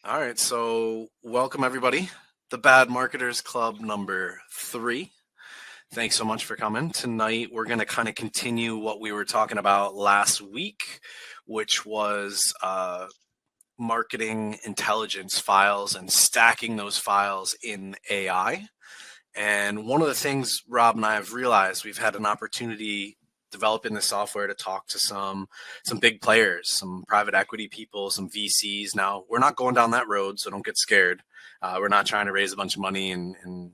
All right, so welcome everybody. The Bad Marketers Club number 3. Thanks so much for coming. Tonight, we're going to kind of continue what we were talking about last week, which was marketing intelligence files and stacking those files in AI. And one of the things Rob and I have realized, we've had an opportunity developing the software to talk to some big players, some private equity people, some VCs. Now, we're not going down that road, so don't get scared. We're not trying to raise a bunch of money and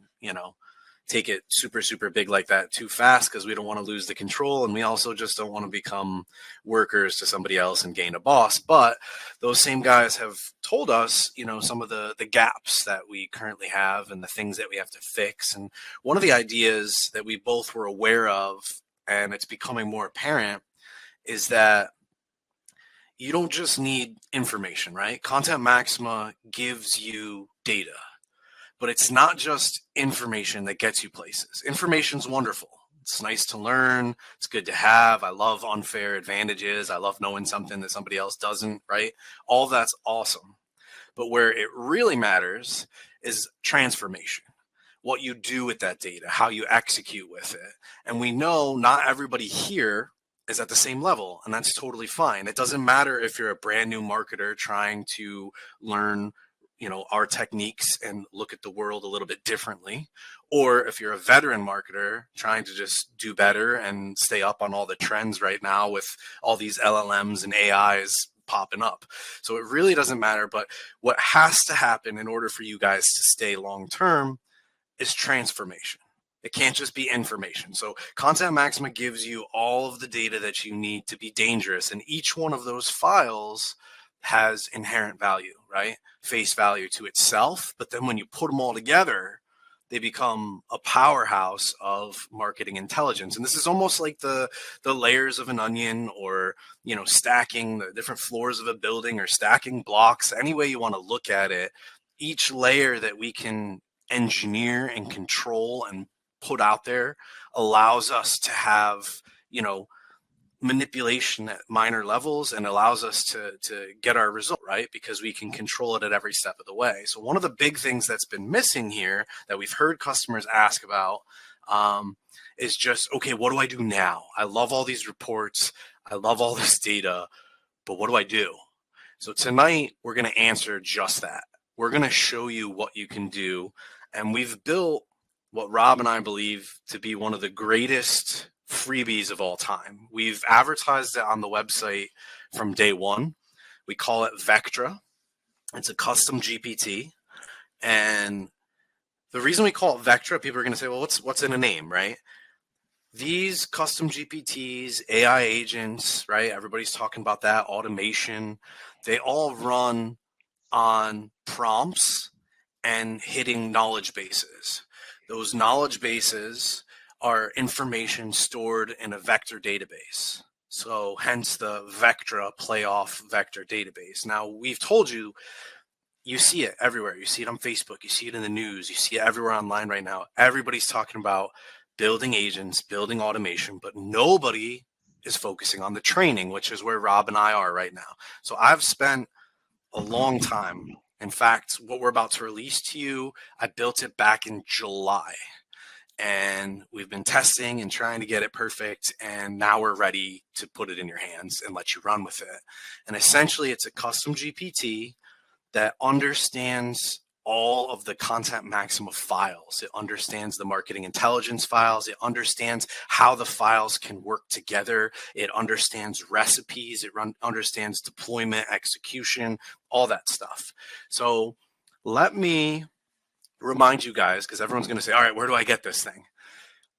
take it super big like that too fast, because we don't want to lose the control, and we also just don't want to become workers to somebody else and gain a boss. But those same guys have told us, some of the gaps that we currently have and the things that we have to fix. And one of the ideas that we both were aware of, and it's becoming more apparent, is that you don't just need information, right? Content Maxima gives you data, but it's not just information that gets you places. Information's wonderful. It's nice to learn. It's good to have. I love unfair advantages. I love knowing something that somebody else doesn't, right? All that's awesome. But where it really matters is transformation. What you do with that data, how you execute with it. And we know not everybody here is at the same level, and that's totally fine. It doesn't matter if you're a brand new marketer trying to learn our techniques and look at the world a little bit differently, or if you're a veteran marketer trying to just do better and stay up on all the trends right now with all these LLMs and AIs popping up. So it really doesn't matter. But what has to happen in order for you guys to stay long term is transformation. It can't just be information. So Content Maxima gives you all of the data that you need to be dangerous, and each one of those files has inherent value, right? Face value to itself. But then when you put them all together, they become a powerhouse of marketing intelligence. And this is almost like the layers of an onion, or stacking the different floors of a building, or stacking blocks. Any way you want to look at it, each layer that we can engineer and control and put out there allows us to have manipulation at minor levels, and allows us to get our result, right? Because we can control it at every step of the way. So one of the big things that's been missing here that we've heard customers ask about is just, okay, what do I do now? I love all these reports. I love all this data, but what do I do? So tonight we're going to answer just that. We're going to show you what you can do. And we've built what Rob and I believe to be one of the greatest freebies of all time. We've advertised it on the website from day one. We call it VECTRA. It's a custom GPT. And the reason we call it VECTRA, people are going to say, well, what's in a name, right? These custom GPTs, AI agents, right? Everybody's talking about that, automation. They all run on prompts and hitting knowledge bases. Those knowledge bases are information stored in a vector database. So hence the VECTRA playoff vector database. Now, we've told you, you see it everywhere. You see it on Facebook. You see it in the news. You see it everywhere online right now. Everybody's talking about building agents, building automation, but nobody is focusing on the training, which is where Rob and I are right now. So I've spent a long time. In fact, what we're about to release to you, I built it back in July. And we've been testing and trying to get it perfect. And now we're ready to put it in your hands and let you run with it. And essentially, it's a custom GPT that understands all of the Content Maxima files. It understands the marketing intelligence files. It understands how the files can work together. It understands recipes. It understands deployment, execution, all that stuff. So let me remind you guys, because everyone's going to say, all right, where do I get this thing?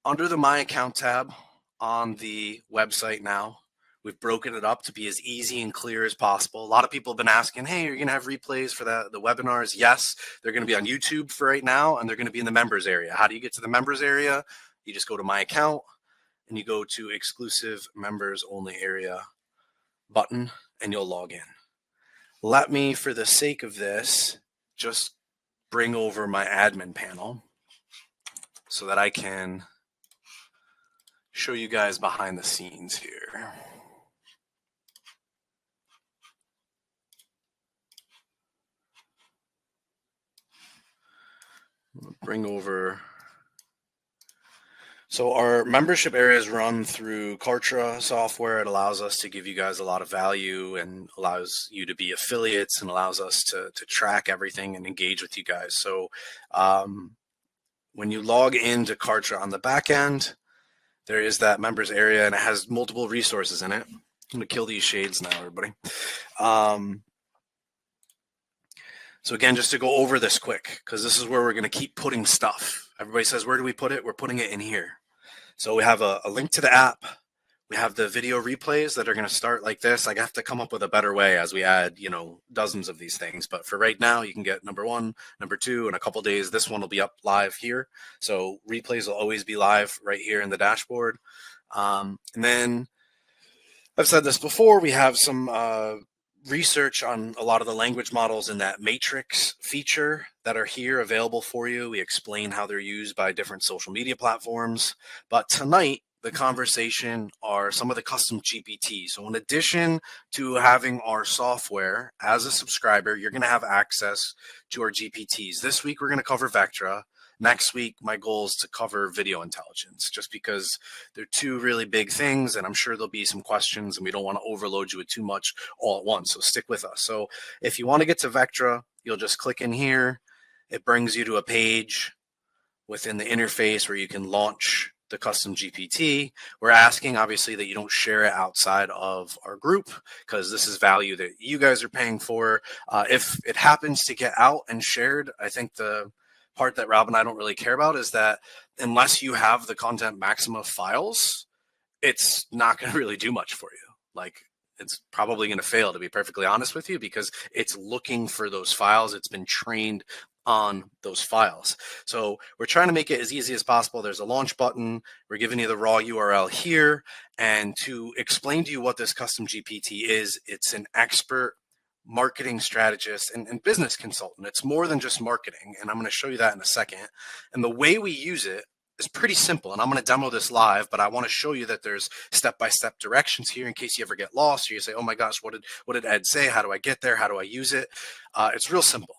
Under the My Account tab on the website now, we've broken it up to be as easy and clear as possible. A lot of people have been asking, hey, you're going to have replays for the webinars? Yes, they're going to be on YouTube for right now, and they're going to be in the members area. How do you get to the members area? You just go to My Account, and you go to exclusive members only area button, and you'll log in. Let me, for the sake of this, just bring over my admin panel so that I can show you guys behind the scenes here. Bring over. So our membership area is run through Kartra software. It allows us to give you guys a lot of value and allows you to be affiliates and allows us to track everything and engage with you guys. So when you log into Kartra on the back end, there is that members area and it has multiple resources in it. I'm going to kill these shades now, everybody. So again, just to go over this quick, because this is where we're going to keep putting stuff. Everybody says, where do we put it? We're putting it in here. So we have a link to the app. We have the video replays that are going to start like this. I have to come up with a better way as we add, dozens of these things. But for right now, you can get number 1, number 2, in a couple days. This one will be up live here. So replays will always be live right here in the dashboard. And then I've said this before, we have some research on a lot of the language models in that matrix feature that are here available for you. We explain how they're used by different social media platforms. But tonight, the conversation are some of the custom GPTs. So in addition to having our software as a subscriber, you're going to have access to our GPTs. This week, we're going to cover VECTRA. Next week, my goal is to cover video intelligence, just because they're two really big things, and I'm sure there'll be some questions, and we don't want to overload you with too much all at once, so stick with us. So if you want to get to VECTRA, you'll just click in here. It brings you to a page within the interface where you can launch the custom GPT. We're asking, obviously, that you don't share it outside of our group, because this is value that you guys are paying for. If it happens to get out and shared, I think the part that Rob and I don't really care about is that unless you have the content Maxima files, it's not going to really do much for you. Like, it's probably going to fail, to be perfectly honest with you, because it's looking for those files. It's been trained on those files. So we're trying to make it as easy as possible. There's a launch button. We're giving you the raw URL here. And to explain to you what this custom GPT is, it's an expert marketing strategist and business consultant. It's more than just marketing, and I'm going to show you that in a second. And the way we use it is pretty simple, and I'm going to demo this live, but I want to show you that there's step-by-step directions here in case you ever get lost or you say, oh my gosh, what did Ed say? How do I get there? How do I use it? It's real simple.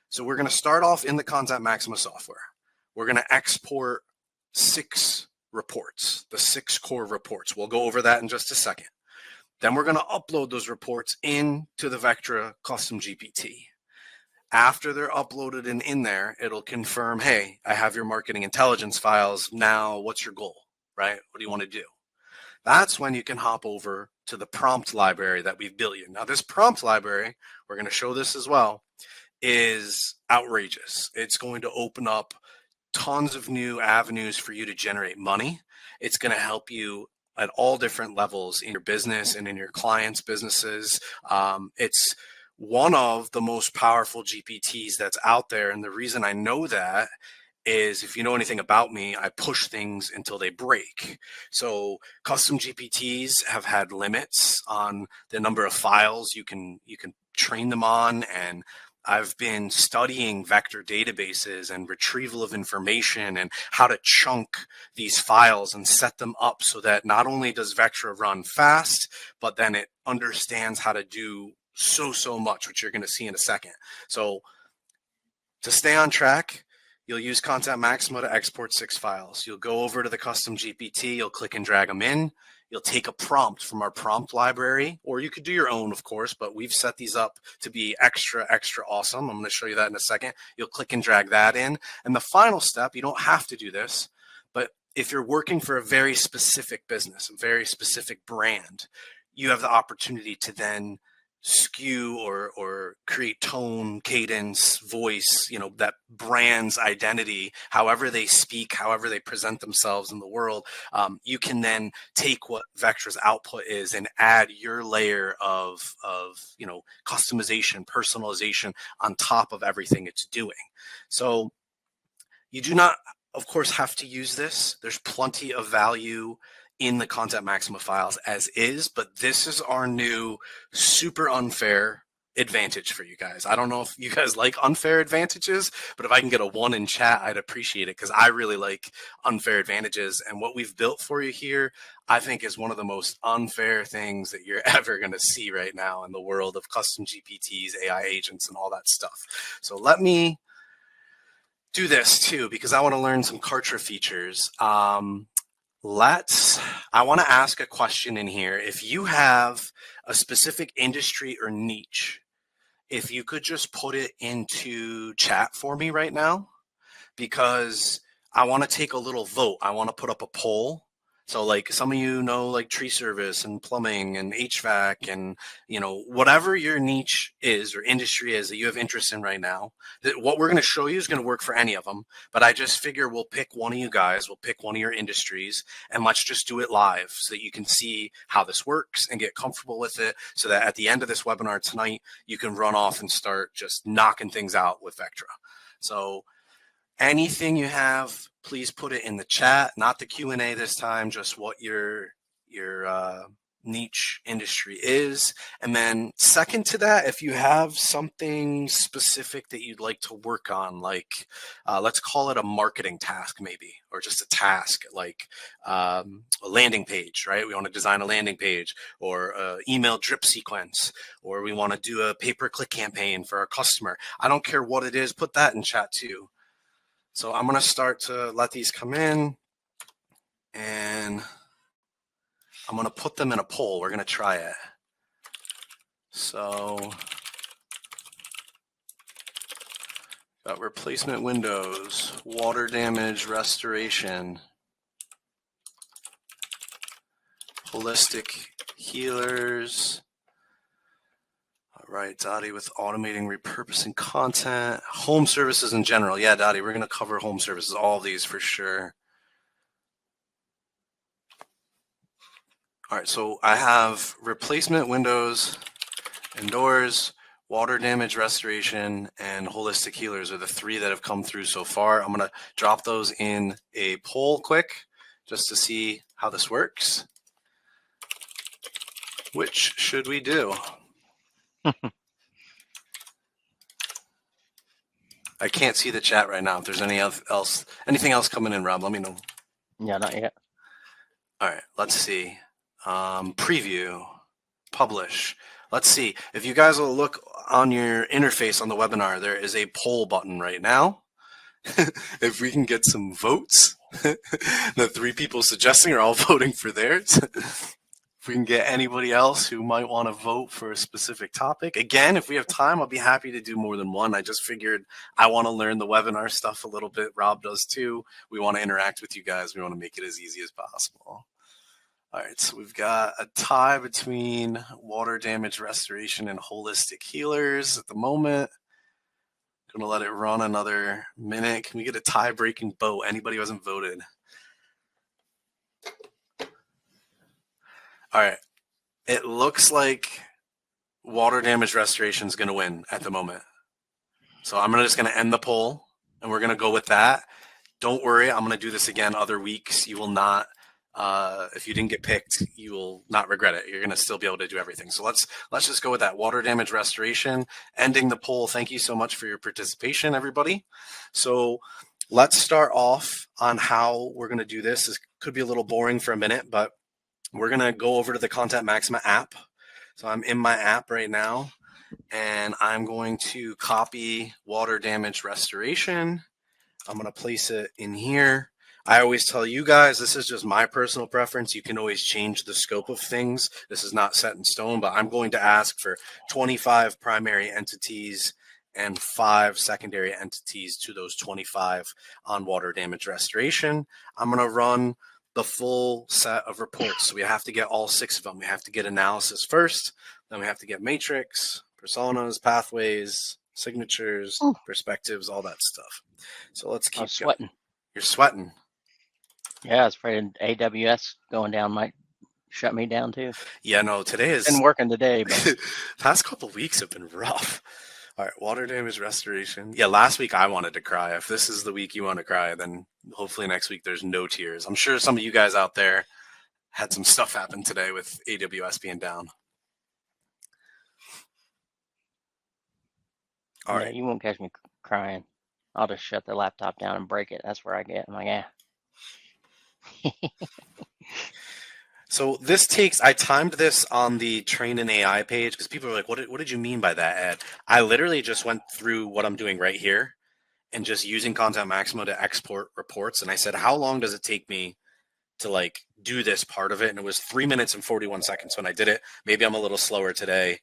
So we're going to start off in the Content Maxima software. We're going to export 6 reports, the 6 core reports. We'll go over that in just a second. Then we're going to upload those reports into the VECTRA custom GPT. After they're uploaded and in there, it'll confirm, hey, I have your marketing intelligence files. Now, what's your goal, right? What do you want to do? That's when you can hop over to the prompt library that we've built you. Now, this prompt library, we're going to show this as well, is outrageous. It's going to open up tons of new avenues for you to generate money. It's going to help you at all different levels in your business and in your clients' businesses. It's one of the most powerful GPTs that's out there. And the reason I know that is, if you know anything about me, I push things until they break. So custom GPTs have had limits on the number of files you can train them on, and I've been studying vector databases and retrieval of information and how to chunk these files and set them up so that not only does VECTRA run fast, but then it understands how to do so much, which you're going to see in a second. So to stay on track, you'll use Content Maxima to export 6 files. You'll go over to the custom GPT, you'll click and drag them in. You'll take a prompt from our prompt library, or you could do your own, of course, but we've set these up to be extra awesome. I'm going to show you that in a second. You'll click and drag that in. And the final step, you don't have to do this, but if you're working for a very specific business, a very specific brand, you have the opportunity to then skew or create tone, cadence, voice, that brand's identity, however they speak, however they present themselves in the world. You can then take what VECTRA's output is and add your layer of customization, personalization on top of everything it's doing. So you do not, of course, have to use this. There's plenty of value in the Content Maxima files as is, but this is our new super unfair advantage for you guys. I don't know if you guys like unfair advantages, but if I can get a 1 in chat, I'd appreciate it, because I really like unfair advantages. And what we've built for you here, I think, is one of the most unfair things that you're ever going to see right now in the world of custom GPTs, AI agents, and all that stuff. So let me do this too, because I want to learn some Kartra features. I want to ask a question in here. If you have a specific industry or niche, if you could just put it into chat for me right now, because I want to take a little vote. I want to put up a poll. So like some of you know, like tree service and plumbing and HVAC and, you know, whatever your niche is or industry is that you have interest in right now, that what we're going to show you is going to work for any of them. But I just figure we'll pick one of you guys, we'll pick one of your industries, and let's just do it live so that you can see how this works and get comfortable with it, so that at the end of this webinar tonight, you can run off and start just knocking things out with Vectra. So anything you have, please put it in the chat, not the Q&A this time, just what your niche industry is. And then second to that, if you have something specific that you'd like to work on, like let's call it a marketing task maybe, or just a task like a landing page, right? We want to design a landing page or an email drip sequence, or we want to do a pay-per-click campaign for our customer. I don't care what it is, put that in chat too. So I'm going to start to let these come in, and I'm going to put them in a poll. We're going to try it. So got replacement windows, water damage restoration, holistic healers. All right, Dottie with automating repurposing content, home services in general. Yeah, Dottie, we're going to cover home services, all of these for sure. All right, so I have replacement windows and doors, water damage restoration, and holistic healers are the three that have come through so far. I'm going to drop those in a poll quick just to see how this works. Which should we do? I can't see the chat right now. If there's anything else coming in, Rob, let me know. Yeah, not yet. All right, let's see. Preview, publish. Let's see. If you guys will look on your interface on the webinar, there is a poll button right now. If we can get some votes, the 3 people suggesting are all voting for theirs. If we can get anybody else who might want to vote for a specific topic. Again, if we have time, I'll be happy to do more than one. I just figured I want to learn the webinar stuff a little bit. Rob does too. We want to interact with you guys. We want to make it as easy as possible. All right, so we've got a tie between water damage restoration and holistic healers at the moment. Going to let it run another minute. Can we get a tie-breaking vote? Anybody who hasn't voted? All right. It looks like water damage restoration is going to win at the moment. So I'm just going to end the poll, and we're going to go with that. Don't worry. I'm going to do this again other weeks. You will not, if you didn't get picked, you will not regret it. You're going to still be able to do everything. So let's just go with that. Water damage restoration, ending the poll. Thank you so much for your participation, everybody. So let's start off on how we're going to do this. This could be a little boring for a minute, but we're going to go over to the Content Maxima app. So I'm in my app right now, and I'm going to copy water damage restoration. I'm going to place it in here. I always tell you guys, this is just my personal preference. You can always change the scope of things. This is not set in stone, but I'm going to ask for 25 primary entities and 5 secondary entities to those 25 on water damage restoration. I'm going to run the full set of reports. So we have to get all 6 of them. We have to get analysis first, then we have to get matrix, personas, pathways, signatures, perspectives, all that stuff. So let's keep sweating. going. You're sweating. Yeah, I was afraid AWS going down might shut me down too. Yeah, no, today has been working today, but past couple of weeks have been rough. All right, water damage restoration. Yeah, last week I wanted to cry. If this is the week you want to cry, then hopefully next week there's no tears. I'm sure some of you guys out there had some stuff happen today with AWS being down. All right. You won't catch me crying. I'll just shut the laptop down and break it. That's where I get. I'm like, yeah. So this I timed this on the train an AI page because people are like, what did you mean by that, Ed? I literally just went through what I'm doing right here and just using Content Maxima to export reports. And I said, how long does it take me to like do this part of it? And it was 3 minutes and 41 seconds when I did it. Maybe I'm a little slower today.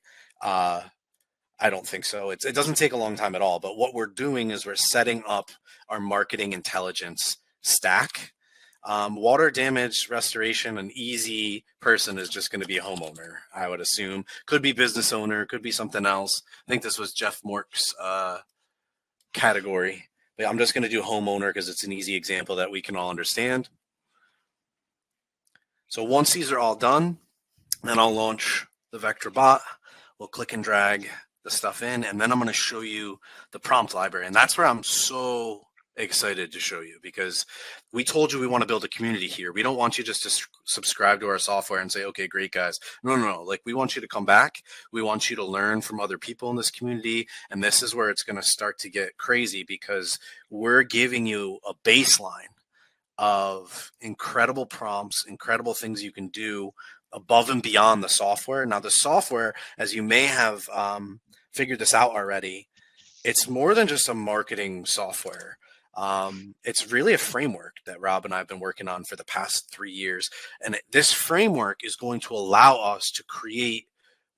I don't think so. It doesn't take a long time at all. But what we're doing is we're setting up our marketing intelligence stack. Water damage restoration, an easy person is just going to be a homeowner, I would assume. Could be business owner, could be something else. I think this was Jeff Mork's category. But I'm just going to do homeowner because it's an easy example that we can all understand. So once these are all done, then I'll launch the Vectra bot. We'll click and drag the stuff in, and then I'm going to show you the prompt library. And that's where I'm so excited to show you, because we told you we want to build a community here. We don't want you just to subscribe to our software and say, okay, great guys. No. Like, we want you to come back. We want you to learn from other people in this community. And this is where it's going to start to get crazy, because we're giving you a baseline of incredible prompts, incredible things you can do above and beyond the software. Now, the software, as you may have figured this out already, it's more than just a marketing software. It's really a framework that Rob and I have been working on for the past 3 years. And this framework is going to allow us to create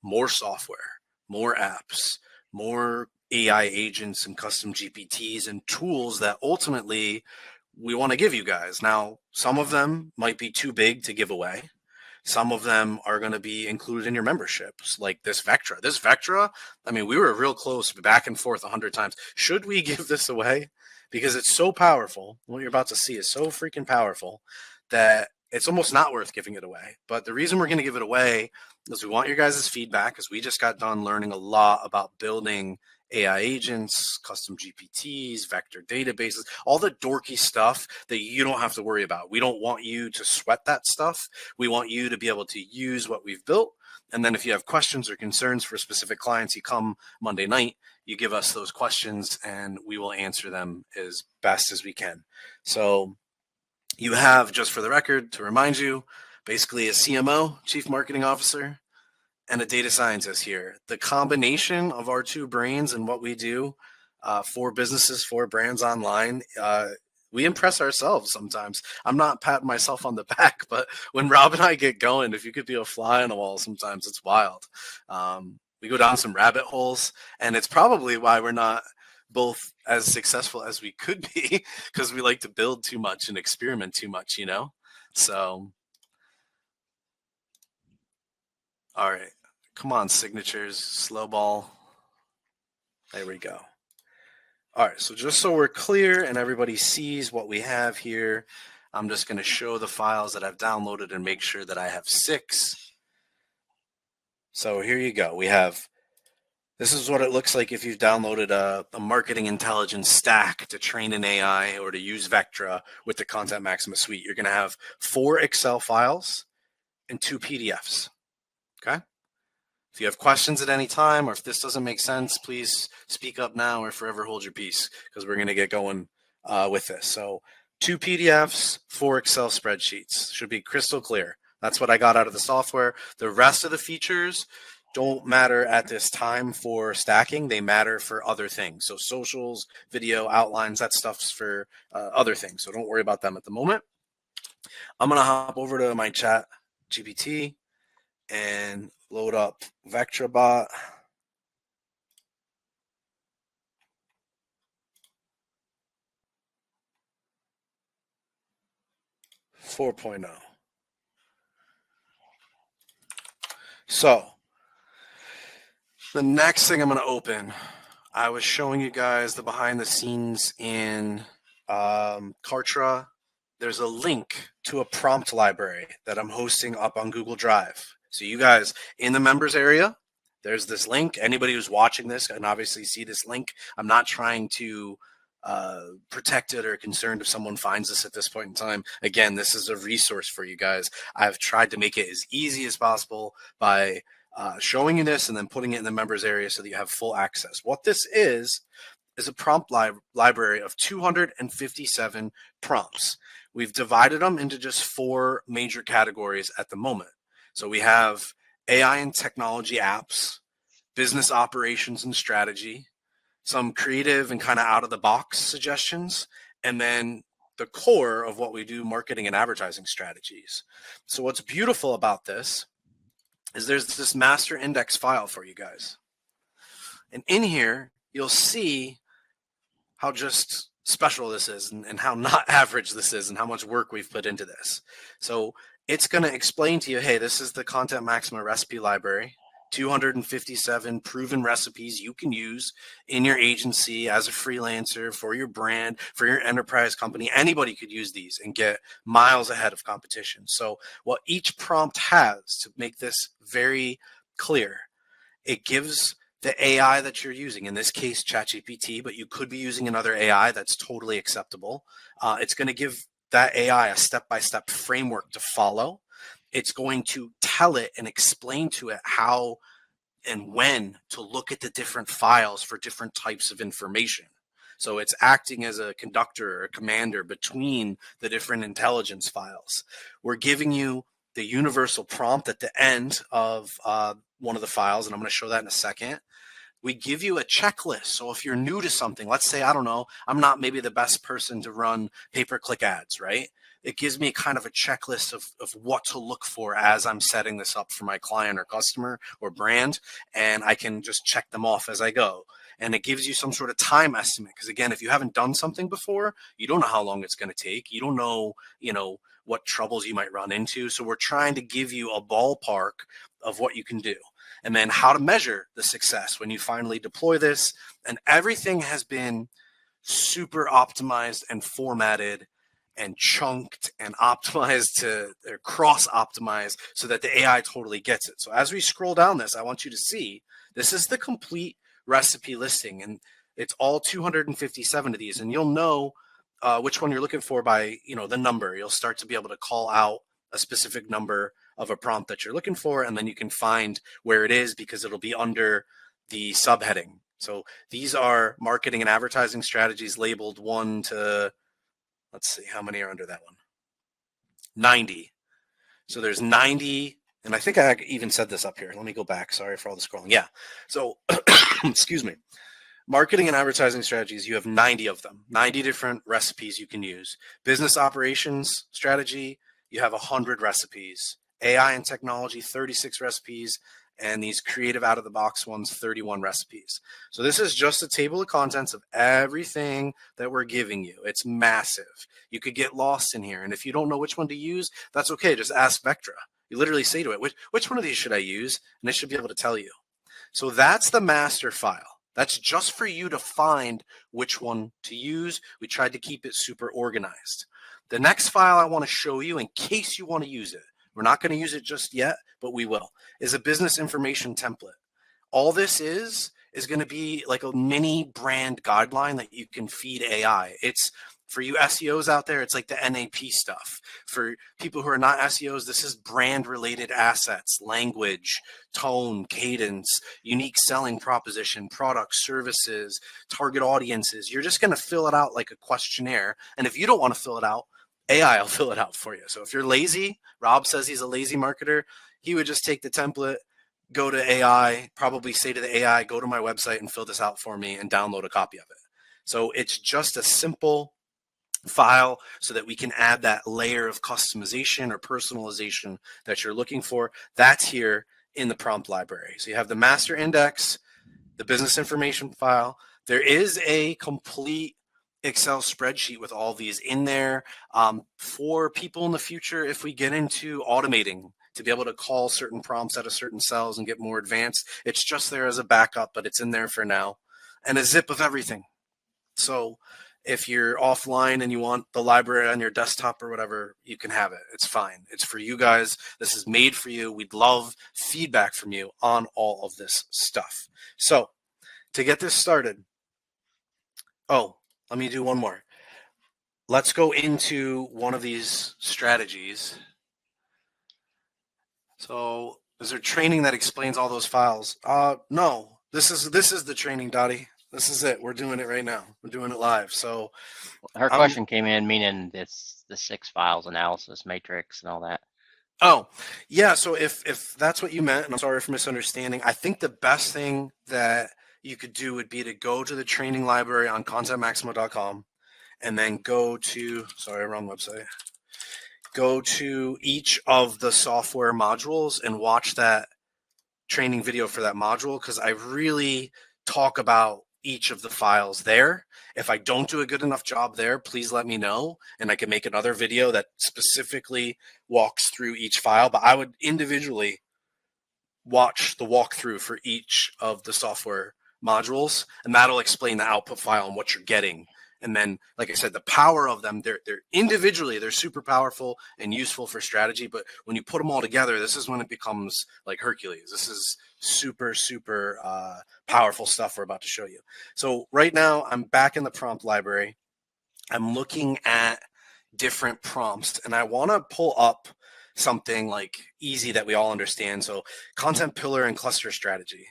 more software, more apps, more AI agents and custom GPTs and tools that ultimately we want to give you guys. Now, some of them might be too big to give away. Some of them are going to be included in your memberships, like this Vectra. This Vectra, I mean, we were real close, back and forth 100 times. Should we give this away? Because it's so powerful. What you're about to see is so freaking powerful that it's almost not worth giving it away. But the reason we're going to give it away is we want your guys' feedback, because we just got done learning a lot about building AI agents, custom GPTs, vector databases, all the dorky stuff that you don't have to worry about. We don't want you to sweat that stuff. We want you to be able to use what we've built. And then if you have questions or concerns for specific clients, you come Monday night, you give us those questions, and we will answer them as best as we can. So you have, just for the record, to remind you, basically a CMO, Chief Marketing Officer, and a data scientist here. The combination of our two brains and what we do for businesses, for brands online, we impress ourselves sometimes. I'm not patting myself on the back, but when Rob and I get going, if you could be a fly on the wall, sometimes it's wild. We go down some rabbit holes, and it's probably why we're not both as successful as we could be, because we like to build too much and experiment too much, you know? So, all right. Come on, signatures, slow ball. There we go. All right, so just so we're clear and everybody sees what we have here, I'm just going to show the files that I've downloaded and make sure that I have 6. So here you go. We have, this is what it looks like if you've downloaded a marketing intelligence stack to train an AI or to use Vectra with the Content Maxima suite. You're going to have 4 Excel files and 2 PDFs, okay? If you have questions at any time, or if this doesn't make sense, please speak up now or forever hold your peace, because we're going to get going with this. So 2 PDFs, 4 Excel spreadsheets. Should be crystal clear. That's what I got out of the software. The rest of the features don't matter at this time for stacking. They matter for other things. So socials, video, outlines, that stuff's for other things. So don't worry about them at the moment. I'm going to hop over to my chat GPT and load up Vectra bot. .4. So the next thing I'm going to open, I was showing you guys the behind the scenes in Kartra. There's a link to a prompt library that I'm hosting up on Google Drive. So you guys in the members area, there's this link. Anybody who's watching this can obviously see this link. I'm not trying to protect it or concerned if someone finds this at this point in time. Again, this is a resource for you guys. I've tried to make it as easy as possible by showing you this and then putting it in the members area so that you have full access. What this is a prompt library of 257 prompts. We've divided them into just 4 major categories at the moment. So we have AI and technology apps, business operations and strategy, some creative and kind of out of the box suggestions, and then the core of what we do, marketing and advertising strategies. So what's beautiful about this is there's this master index file for you guys. And in here, you'll see how just special this is and how not average this is and how much work we've put into this. So it's going to explain to you, hey, this is the Content Maxima recipe library, 257 proven recipes you can use in your agency as a freelancer, for your brand, for your enterprise company. Anybody could use these and get miles ahead of competition. So what each prompt has, to make this very clear, it gives the AI that you're using, in this case, ChatGPT, but you could be using another AI that's totally acceptable. It's going to give that AI a step-by-step framework to follow. It's going to tell it and explain to it how and when to look at the different files for different types of information. So it's acting as a conductor or a commander between the different intelligence files. We're giving you the universal prompt at the end of one of the files, and I'm going to show that in a second. We give you a checklist. So if you're new to something, let's say, I don't know, I'm not maybe the best person to run pay-per-click ads, right? It gives me kind of a checklist of what to look for as I'm setting this up for my client or customer or brand, and I can just check them off as I go. And it gives you some sort of time estimate, because again, if you haven't done something before, you don't know how long it's going to take. You don't know, what troubles you might run into. So we're trying to give you a ballpark of what you can do, and then how to measure the success when you finally deploy this. And everything has been super optimized and formatted and chunked and optimized to, or cross-optimized, so that the AI totally gets it. So as we scroll down this, I want you to see, this is the complete recipe listing, and it's all 257 of these, and you'll know which one you're looking for by, the number. You'll start to be able to call out a specific number of a prompt that you're looking for, and then you can find where it is because it'll be under the subheading. So these are marketing and advertising strategies labeled 1 to, let's see, how many are under that one? 90. So there's 90, and I think I even said this up here. Let me go back. Sorry for all the scrolling. Yeah. So, excuse me. Marketing and advertising strategies, you have 90 of them, 90 different recipes you can use. Business operations strategy, you have 100 recipes. AI and technology, 36 recipes. And these creative out-of-the-box ones, 31 recipes. So this is just a table of contents of everything that we're giving you. It's massive. You could get lost in here. And if you don't know which one to use, that's okay. Just ask VECTRA. You literally say to it, which one of these should I use? And it should be able to tell you. So that's the master file. That's just for you to find which one to use. We tried to keep it super organized. The next file I want to show you, in case you want to use it, we're not going to use it just yet, but we will, is a business information template. All this is going to be like a mini brand guideline that you can feed AI. It's for you SEOs out there, it's like the NAP stuff. For people who are not SEOs, this is brand related assets, language, tone, cadence, unique selling proposition, products, services, target audiences. You're just going to fill it out like a questionnaire. And if you don't want to fill it out, AI will fill it out for you. So if you're lazy, Rob says he's a lazy marketer, he would just take the template, go to AI, probably say to the AI, go to my website and fill this out for me and download a copy of it. So it's just a simple file so that we can add that layer of customization or personalization that you're looking for. That's here in the prompt library. So you have the master index, the business information file. There is a complete Excel spreadsheet with all these in there for people in the future. If we get into automating to be able to call certain prompts out of certain cells and get more advanced, it's just there as a backup, but it's in there for now. And a zip of everything. So if you're offline and you want the library on your desktop or whatever, you can have it. It's fine. It's for you guys. This is made for you. We'd love feedback from you on all of this stuff. So to get this started, let me do one more. Let's go into one of these strategies. So is there training that explains all those files? No, this is the training, Dottie. This is it. We're doing it right now. We're doing it live. So her question came in meaning the 6 files analysis matrix and all that. Oh, yeah. So if that's what you meant, and I'm sorry for misunderstanding, I think the best thing that you could do would be to go to the training library on contentmaxima.com and then go to, sorry, wrong website. Go to each of the software modules and watch that training video for that module, because I really talk about each of the files there. If I don't do a good enough job there, please let me know, and I can make another video that specifically walks through each file. But I would individually watch the walkthrough for each of the software modules, and that'll explain the output file and what you're getting. And then, like I said, the power of them, they're individually, they're super powerful and useful for strategy. But when you put them all together, this is when it becomes like Hercules. This is super, super powerful stuff we're about to show you. So right now, I'm back in the prompt library. I'm looking at different prompts, and I want to pull up something like easy that we all understand. So content pillar and cluster strategy.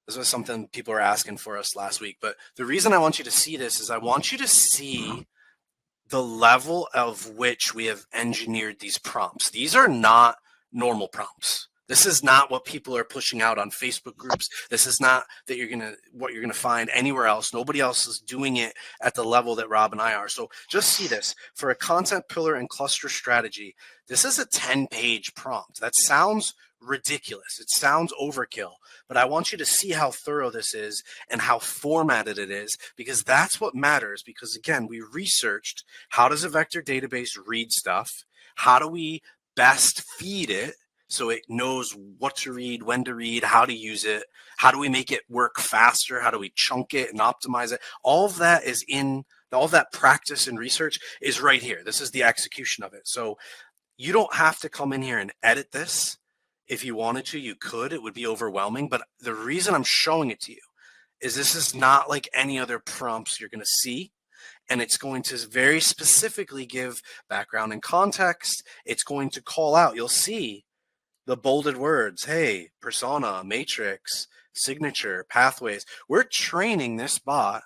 This was something people were asking for us last week. But the reason I want you to see this is I want you to see the level of which we have engineered these prompts. These are not normal prompts. This is not what people are pushing out on Facebook groups. This is not that what you're gonna find anywhere else. Nobody else is doing it at the level that Rob and I are. So just see this. For a content pillar and cluster strategy, this is a 10-page prompt. That sounds ridiculous. It sounds overkill, but I want you to see how thorough this is and how formatted it is, because that's what matters. Because again, we researched, how does a vector database read stuff? How do we best feed it so it knows what to read, when to read, how to use it? How do we make it work faster? How do we chunk it and optimize it? All of that is all of that practice and research is right here. This is the execution of it. So you don't have to come in here and edit this. If you wanted to, you could. It would be overwhelming. But the reason I'm showing it to you is this is not like any other prompts you're going to see. And it's going to very specifically give background and context. It's going to call out. You'll see the bolded words. Hey, persona, matrix, signature, pathways. We're training this bot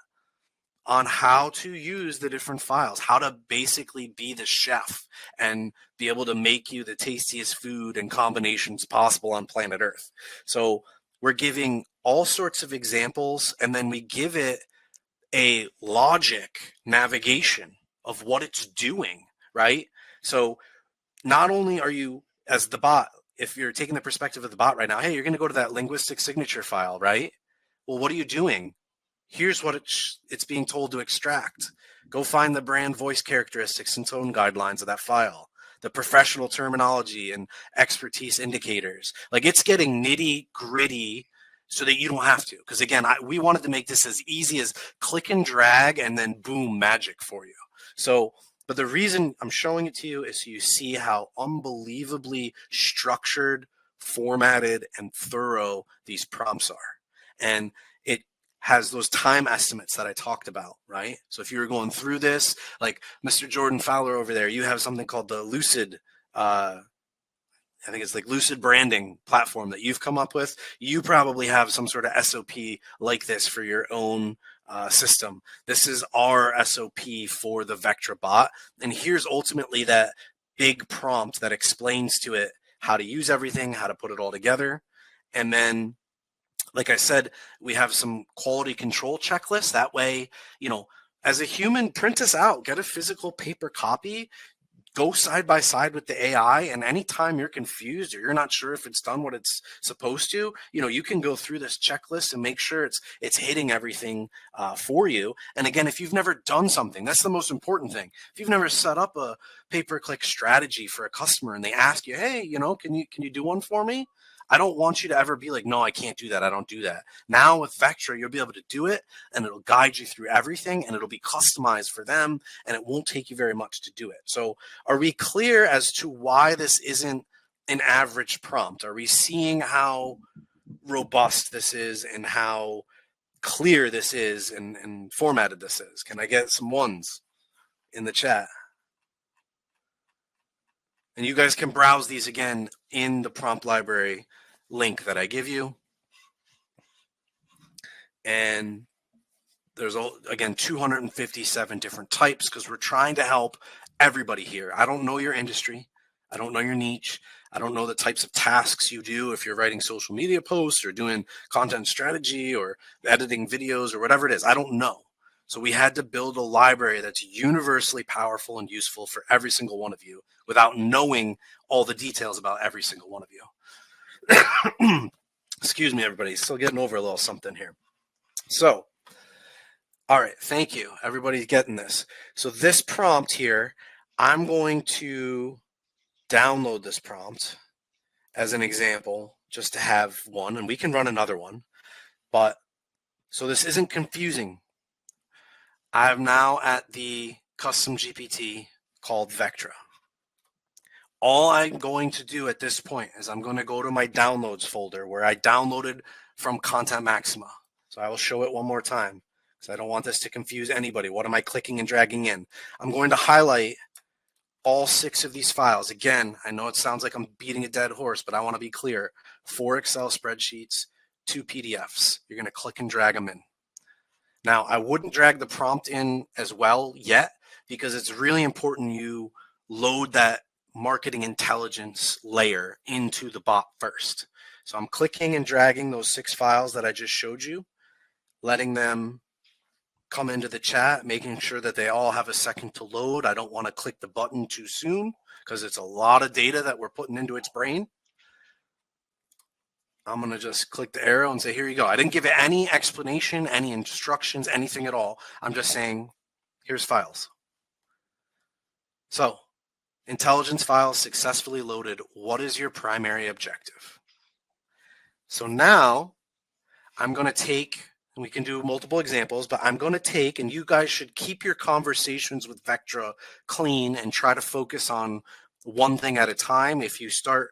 on how to use the different files, how to basically be the chef and be able to make you the tastiest food and combinations possible on planet Earth. So we're giving all sorts of examples, and then we give it a logic navigation of what it's doing, right? So not only are you, as the bot, if you're taking the perspective of the bot right now, hey, you're going to go to that linguistic signature file, right? Well, what are you doing? Here's what it's being told to extract. Go find the brand voice characteristics and tone guidelines of that file, the professional terminology and expertise indicators. Like, it's getting nitty gritty so that you don't have to. Because again, we wanted to make this as easy as click and drag and then boom, magic for you. So, but the reason I'm showing it to you is so you see how unbelievably structured, formatted, and thorough these prompts are. And it has those time estimates that I talked about, right? So if you were going through this, like Mr. Jordan Fowler over there, you have something called the Lucid, I think it's like Lucid branding platform that you've come up with. You probably have some sort of SOP like this for your own system. This is our SOP for the Vectra bot. And here's ultimately that big prompt that explains to it how to use everything, how to put it all together. And then, like I said, we have some quality control checklists. That way, as a human, print this out, get a physical paper copy, go side by side with the AI. And anytime you're confused or you're not sure if it's done what it's supposed to, you can go through this checklist and make sure it's hitting everything for you. And again, if you've never done something, that's the most important thing. If you've never set up a pay-per-click strategy for a customer and they ask you, hey, can you do one for me? I don't want you to ever be like, no, I can't do that. I don't do that. Now with Vectra, you'll be able to do it, and it'll guide you through everything, and it'll be customized for them, and it won't take you very much to do it. So are we clear as to why this isn't an average prompt? Are we seeing how robust this is and how clear this is and formatted this is? Can I get some ones in the chat? And you guys can browse these again in the prompt library link that I give you. And there's, again, 257 different types, because we're trying to help everybody here. I don't know your industry. I don't know your niche. I don't know the types of tasks you do if you're writing social media posts or doing content strategy or editing videos or whatever it is. I don't know. So we had to build a library that's universally powerful and useful for every single one of you without knowing all the details about every single one of you. Excuse me, everybody. Still getting over a little something here. So, all right. Thank you. Everybody's getting this. So this prompt here, I'm going to download this prompt as an example just to have one, and we can run another one. But so this isn't confusing. I'm now at the Custom GPT called VECTRA. All I'm going to do at this point is I'm going to go to my downloads folder where I downloaded from Content Maxima. So I will show it one more time because I don't want this to confuse anybody. What am I clicking and dragging in? I'm going to highlight all 6 of these files. Again, I know it sounds like I'm beating a dead horse, but I want to be clear. 4 Excel spreadsheets, 2 PDFs. You're going to click and drag them in. Now, I wouldn't drag the prompt in as well yet because it's really important you load that marketing intelligence layer into the bot first. So I'm clicking and dragging those 6 files that I just showed you, letting them come into the chat, making sure that they all have a second to load. I don't want to click the button too soon because it's a lot of data that we're putting into its brain. I'm going to just click the arrow and say, here you go. I didn't give it any explanation, any instructions, anything at all. I'm just saying, here's files. So, intelligence files successfully loaded. What is your primary objective? So now I'm going to take, and we can do multiple examples, but I'm going to take, and you guys should keep your conversations with VECTRA clean and try to focus on one thing at a time. If you start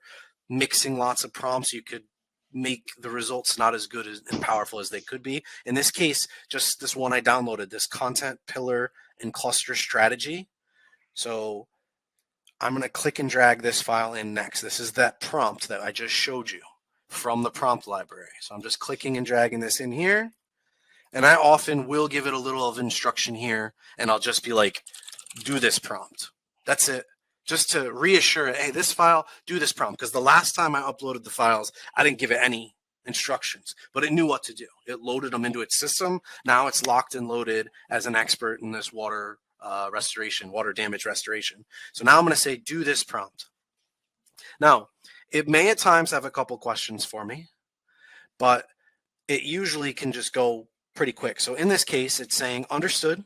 mixing lots of prompts, you could make the results not as good and powerful as they could be. In this case, just this one I downloaded, this content pillar and cluster strategy. So I'm going to click and drag this file in next. This is that prompt that I just showed you from the prompt library. So I'm just clicking and dragging this in here. And I often will give it a little of instruction here, and I'll just be like, do this prompt. That's it. Just to reassure it, hey, this file, do this prompt. Because the last time I uploaded the files, I didn't give it any instructions, but it knew what to do. It loaded them into its system. Now it's locked and loaded as an expert in this water restoration, water damage restoration. So now I'm going to say, do this prompt. Now, it may at times have a couple questions for me, but it usually can just go pretty quick. So in this case, it's saying, understood.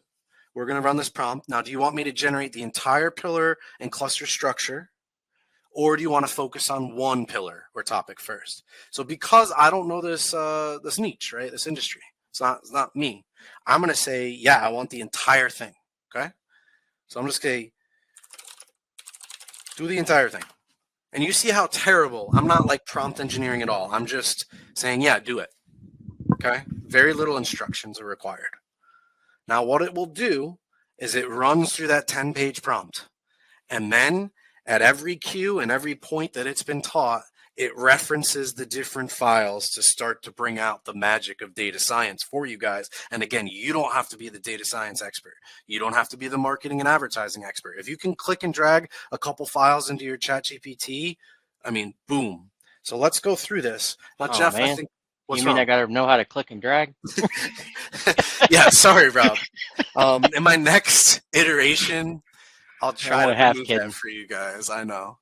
We're going to run this prompt. Now, do you want me to generate the entire pillar and cluster structure, or do you want to focus on one pillar or topic first? So because I don't know this this niche, right, this industry, it's not me. I'm going to say, yeah, I want the entire thing. Okay. So I'm just going to do the entire thing. And you see how terrible, I'm not like prompt engineering at all. I'm just saying, yeah, do it. Okay. Very little instructions are required. Now, what it will do is it runs through that 10-page prompt. And then at every cue and every point that it's been taught, it references the different files to start to bring out the magic of data science for you guys. And again, you don't have to be the data science expert. You don't have to be the marketing and advertising expert. If you can click and drag a couple files into your ChatGPT, I mean, boom. So let's go through this. Now, Jeff, man. I think you mean wrong? I got to know how to click and drag? Yeah, sorry, Rob. In my next iteration, I'll try to remove that for you guys. I know.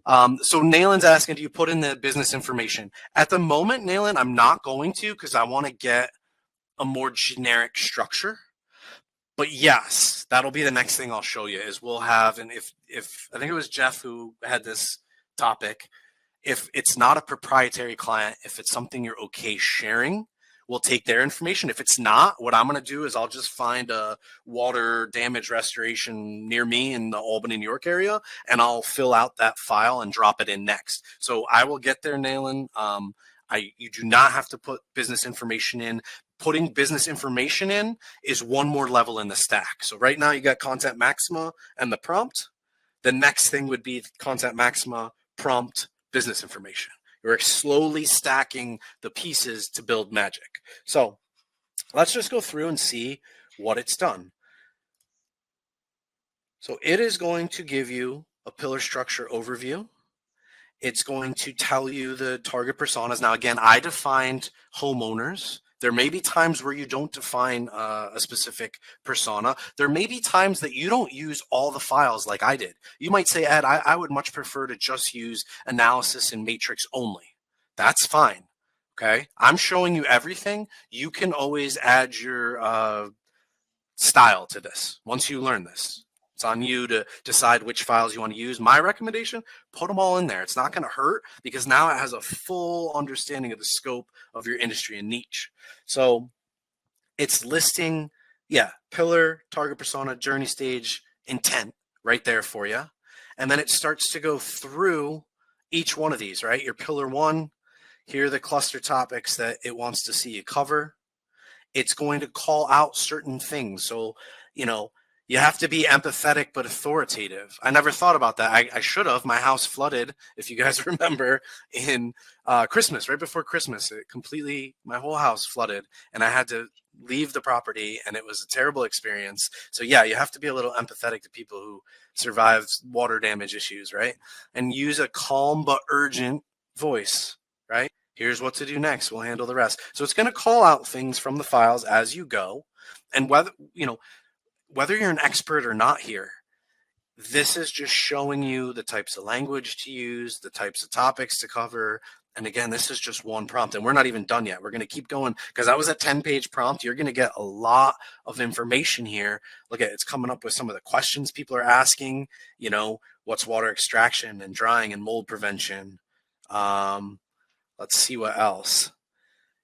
So Nayland's asking, do you put in the business information? At the moment, Nayland, I'm not going to because I want to get a more generic structure. But yes, that'll be the next thing I'll show you is we'll have, and if I think it was Jeff who had this topic, if it's not a proprietary client, if it's something you're okay sharing, we'll take their information. If it's not, what I'm going to do is I'll just find a water damage restoration near me in the Albany, New York area, and I'll fill out that file and drop it in next. So I will get there, Nayland. You do not have to put business information in. Putting business information in is one more level in the stack. So right now you got Content Maxima and the prompt. The next thing would be Content Maxima, prompt, business information. You're slowly stacking the pieces to build magic. So let's just go through and see what it's done. So it is going to give you a pillar structure overview. It's going to tell you the target personas. Now, again, I defined homeowners. There may be times where you don't define a specific persona. There may be times that you don't use all the files like I did. You might say, Ed, I would much prefer to just use analysis and matrix only. That's fine. Okay. I'm showing you everything. You can always add your style to this once you learn this. It's on you to decide which files you want to use. My recommendation, put them all in there. It's not going to hurt because now it has a full understanding of the scope of your industry and niche. So it's listing, pillar, target persona, journey stage, intent right there for you. And then it starts to go through each one of these, right? Your pillar one, here are the cluster topics that it wants to see you cover. It's going to call out certain things. So, you have to be empathetic but authoritative. I never thought about that. I should have. My house flooded, if you guys remember, in Christmas, right before Christmas. My whole house flooded, and I had to leave the property, and it was a terrible experience. So yeah, you have to be a little empathetic to people who survived water damage issues, right? And use a calm but urgent voice, right? Here's what to do next. We'll handle the rest. So it's going to call out things from the files as you go. And whether you're an expert or not here, this is just showing you the types of language to use, the types of topics to cover. And again, this is just one prompt, and we're not even done yet. We're going to keep going because that was a 10-page prompt. You're going to get a lot of information here. Look at it's coming up with some of the questions people are asking. What's water extraction and drying and mold prevention? Let's see what else.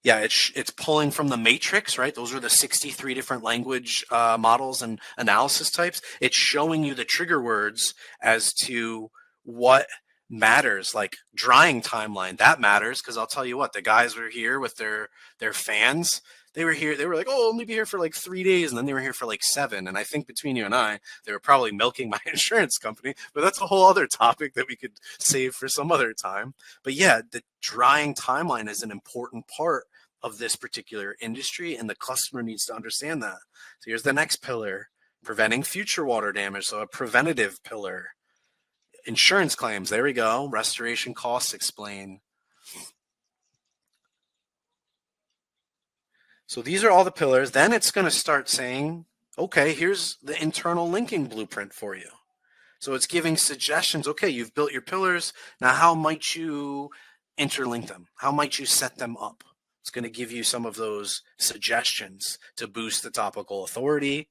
Yeah, it's pulling from the matrix, right? Those are the 63 different language models and analysis types. It's showing you the trigger words as to what matters, like drying timeline. That matters because I'll tell you what, the guys were here with their fans. They were here. They were like, oh, only be here for like 3 days. And then they were here for like 7. And I think between you and I, they were probably milking my insurance company. But that's a whole other topic that we could save for some other time. But yeah, the drying timeline is an important part of this particular industry, and the customer needs to understand that. So here's the next pillar, preventing future water damage. So a preventative pillar. Insurance claims, there we go. Restoration costs explain. So these are all the pillars. Then it's going to start saying, okay, here's the internal linking blueprint for you. So it's giving suggestions. Okay, you've built your pillars. Now, how might you interlink them? How might you set them up? It's going to give you some of those suggestions to boost the topical authority.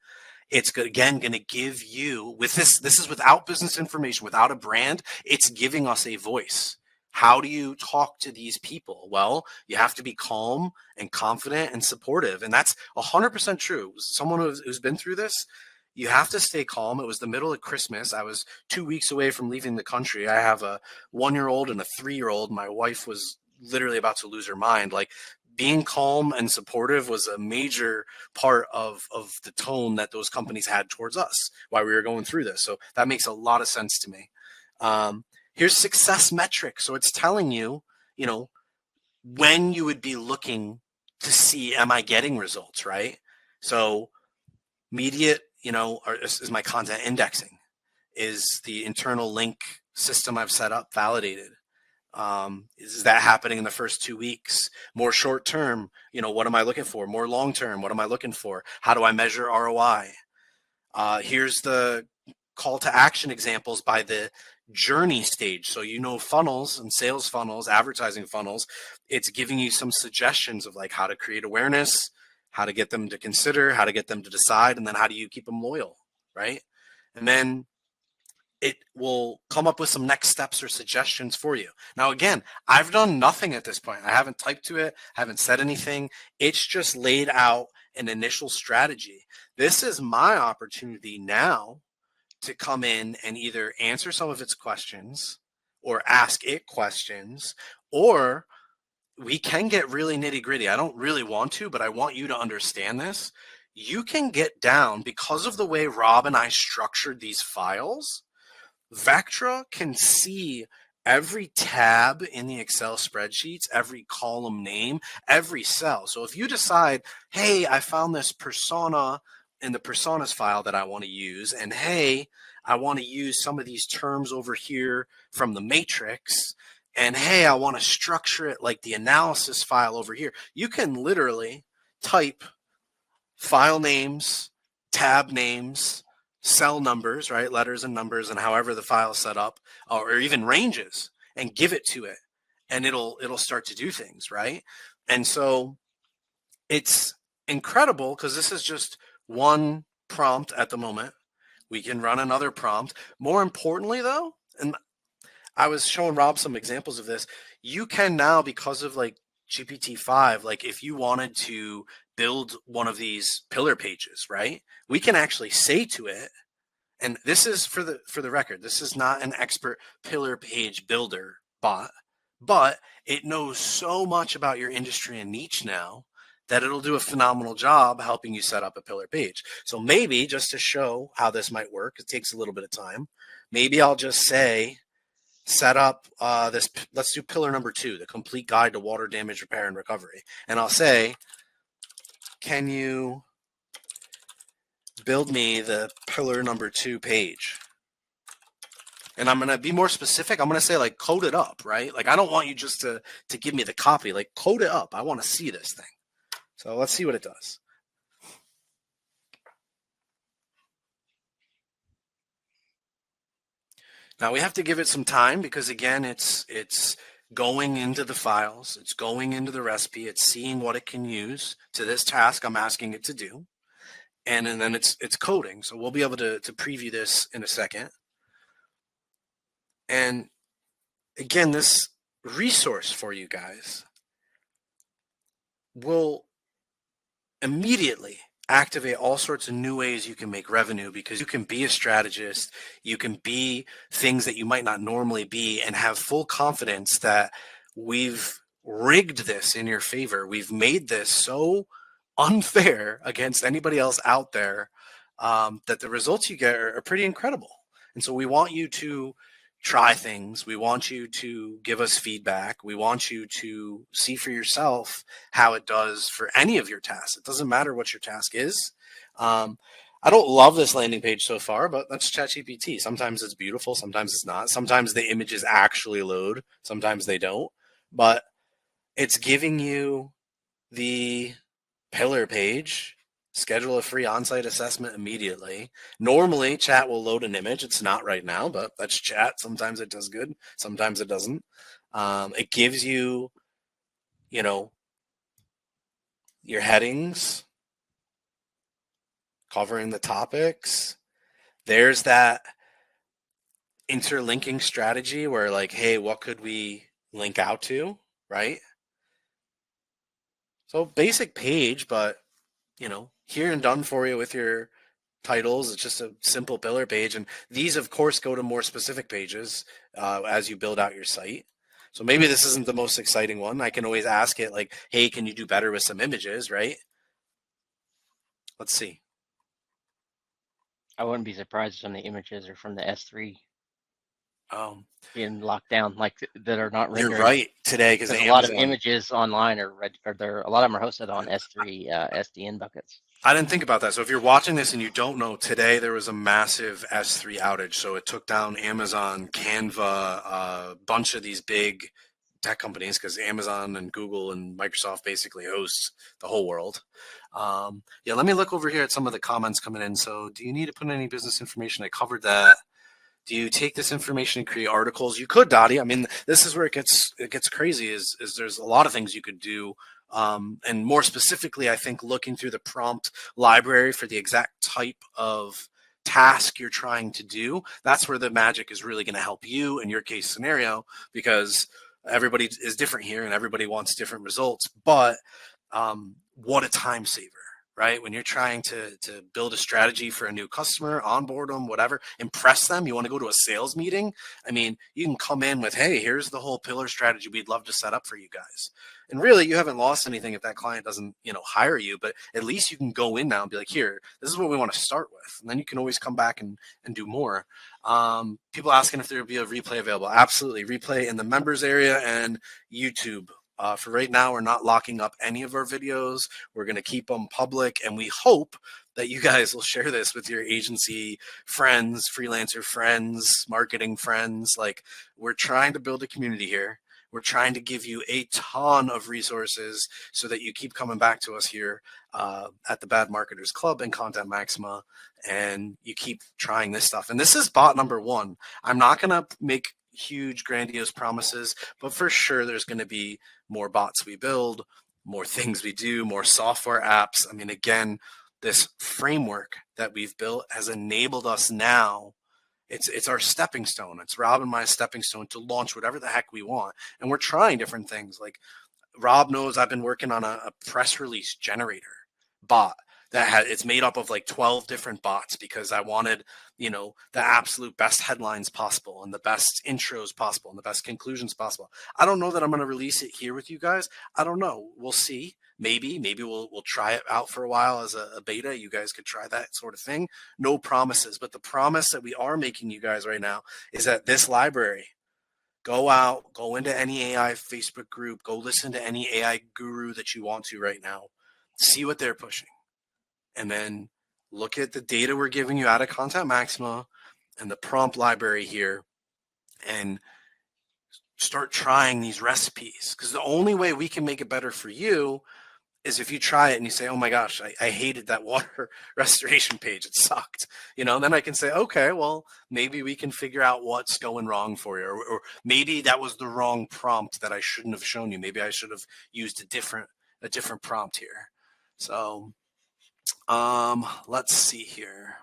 It's again going to give you, with this is without business information, without a brand, it's giving us a voice. How do you talk to these people? Well, you have to be calm and confident and supportive. And that's 100% true. Someone who's been through this, you have to stay calm. It was the middle of Christmas. I was 2 weeks away from leaving the country. I have a 1-year-old and a 3-year-old. My wife was literally about to lose her mind. Like, being calm and supportive was a major part of the tone that those companies had towards us while we were going through this. So that makes a lot of sense to me. Here's success metrics. So it's telling you, when you would be looking to see, am I getting results, right? So immediate, is my content indexing? Is the internal link system I've set up validated? Is that happening in the first 2 weeks? More short term, what am I looking for? More long term, what am I looking for? How do I measure ROI? Here's the call to action examples by the journey stage. So, funnels and sales funnels, advertising funnels, it's giving you some suggestions of like how to create awareness, how to get them to consider, how to get them to decide, and then how do you keep them loyal, right? And then it will come up with some next steps or suggestions for you. Now, again, I've done nothing at this point. I haven't typed to it, haven't said anything. It's just laid out an initial strategy. This is my opportunity now to come in and either answer some of its questions or ask it questions, or we can get really nitty gritty. I don't really want to, but I want you to understand this. You can get down because of the way Rob and I structured these files. VECTRA can see every tab in the Excel spreadsheets, every column name, every cell. So if you decide, hey, I found this persona in the personas file that I want to use, and hey, I want to use some of these terms over here from the matrix, and hey, I want to structure it like the analysis file over here. You can literally type file names, tab names, cell numbers, right? Letters and numbers, and however the file is set up, or even ranges, and give it to it, and it'll start to do things, right? And so it's incredible because this is just one prompt at the moment. We can run another prompt. More importantly, though, and I was showing Rob some examples of this, you can now, because of like GPT-5, like if you wanted to build one of these pillar pages, right? We can actually say to it, and this is for the record, this is not an expert pillar page builder bot, but it knows so much about your industry and niche now that it'll do a phenomenal job helping you set up a pillar page. So maybe just to show how this might work, it takes a little bit of time. Maybe I'll just say, set up this, let's do pillar number 2, the complete guide to water damage repair and recovery. And I'll say, can you build me the pillar number 2 page? And I'm going to be more specific. I'm going to say like code it up, right? Like I don't want you just to give me the copy, like code it up. I want to see this thing. So let's see what it does. Now we have to give it some time because again, it's going into the files, it's going into the recipe, it's seeing what it can use to this task I'm asking it to do. And then it's coding. So we'll be able to preview this in a second. And again, this resource for you guys will immediately activate all sorts of new ways you can make revenue, because you can be a strategist, you can be things that you might not normally be, and have full confidence that we've rigged this in your favor. We've made this so unfair against anybody else out there that the results you get are pretty incredible. And so we want you to try things. We want you to give us feedback. We want you to see for yourself how it does for any of your tasks. It doesn't matter what your task is. I don't love this landing page so far, but that's ChatGPT. Sometimes it's beautiful. Sometimes it's not. Sometimes the images actually load. Sometimes they don't. But it's giving you the pillar page. Schedule a free on-site assessment immediately. Normally, chat will load an image. It's not right now, but that's chat. Sometimes it does good. Sometimes it doesn't. It gives you, your headings, covering the topics. There's that interlinking strategy where like, hey, what could we link out to, right? So basic page, but here and done for you with your titles. It's just a simple pillar page. And these, of course, go to more specific pages as you build out your site. So maybe this isn't the most exciting one. I can always ask it like, hey, can you do better with some images, right? Let's see. I wouldn't be surprised if some of the images are from the S3 being locked down, like that are not rendered. You're right today, because a lot of images online are a lot of them are hosted on S3 SDN buckets. I didn't think about that. So if you're watching this and you don't know, today there was a massive S3 outage. So it took down Amazon, Canva, a bunch of these big tech companies, because Amazon and Google and Microsoft basically hosts the whole world. Yeah, let me look over here at some of the comments coming in. So do you need to put in any business information? I covered that. Do you take this information and create articles? You could, Dottie. I mean, this is where it gets crazy. Is there's a lot of things you could do, and more specifically, I think looking through the prompt library for the exact type of task you're trying to do. That's where the magic is really going to help you in your case scenario, because everybody is different here and everybody wants different results. But what a time saver. Right? When you're trying to build a strategy for a new customer, onboard them, whatever, impress them, you want to go to a sales meeting. I mean, you can come in with, hey, here's the whole pillar strategy we'd love to set up for you guys. And really, you haven't lost anything if that client doesn't, hire you, but at least you can go in now and be like, here, this is what we want to start with. And then you can always come back and do more. People asking if there would be a replay available. Absolutely. Replay in the members area and YouTube. For right now, we're not locking up any of our videos. We're going to keep them public, and we hope that you guys will share this with your agency friends, freelancer friends, marketing friends. Like, we're trying to build a community here. We're trying to give you a ton of resources so that you keep coming back to us here at the Bad Marketers Club and Content Maxima, and you keep trying this stuff. And this is bot number one. I'm not going to make huge, grandiose promises, but for sure there's going to be more bots we build, more things we do, more software apps. I mean, again, this framework that we've built has enabled us now. It's our stepping stone. It's Rob and my stepping stone to launch whatever the heck we want. And we're trying different things. Like, Rob knows I've been working on a press release generator bot that it's made up of like 12 different bots, because I wanted, you know, the absolute best headlines possible and the best intros possible and the best conclusions possible. I don't know that I'm going to release it here with you guys. I don't know. We'll see. Maybe we'll try it out for a while as a beta. You guys could try that sort of thing. No promises, but the promise that we are making you guys right now is that this library, go out, go into any AI Facebook group, go listen to any AI guru that you want to right now, see what they're pushing, and then look at the data we're giving you out of Content Maxima and the prompt library here, and start trying these recipes. Because the only way we can make it better for you is if you try it and you say, oh my gosh, I hated that water restoration page. It sucked. You know, and then I can say, okay, well, maybe we can figure out what's going wrong for you. Or maybe that was the wrong prompt that I shouldn't have shown you. Maybe I should have used a different prompt here. So let's see here.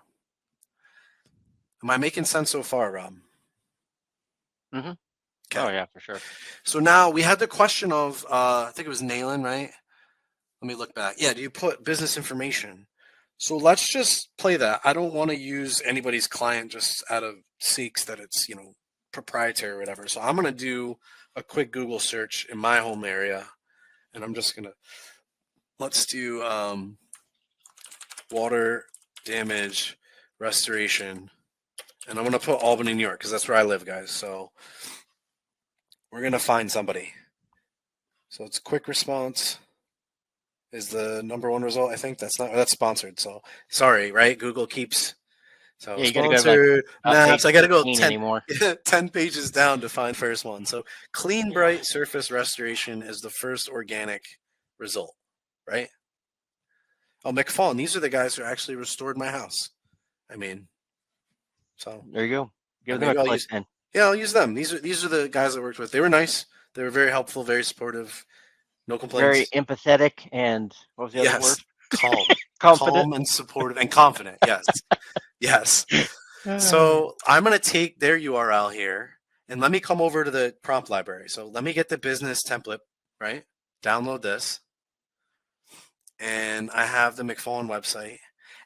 Am I making sense so far, Rob? Mm-hmm. Okay. Oh yeah, for sure. So now we had the question of, I think it was Nayland, right? Let me look back. Yeah, do you put business information? So let's just play that. I don't want to use anybody's client just out of sakes that it's, you know, proprietary or whatever. So I'm going to do a quick Google search in my home area, and I'm just going to, let's do water damage restoration, and I'm going to put Albany, New York, because that's where I live, guys. So we're going to find somebody. So it's quick response is the number one result. I think that's sponsored. So sorry, right? Google keeps, so yeah, sponsored maps. I got to go 10 pages down to find first one. So clean, bright surface restoration is the first organic result, right? Oh, McFawn. These are the guys who actually restored my house. I mean, so there you go. Give them a click then. Yeah, I'll use them. These are the guys I worked with. They were nice. They were very helpful, very supportive. No complaints. Very empathetic, and what was the other word? Calm. Calm and supportive and confident. Yes. Yes. So I'm going to take their URL here, and let me come over to the prompt library. So let me get the business template, right? Download this. And I have the McFawn website.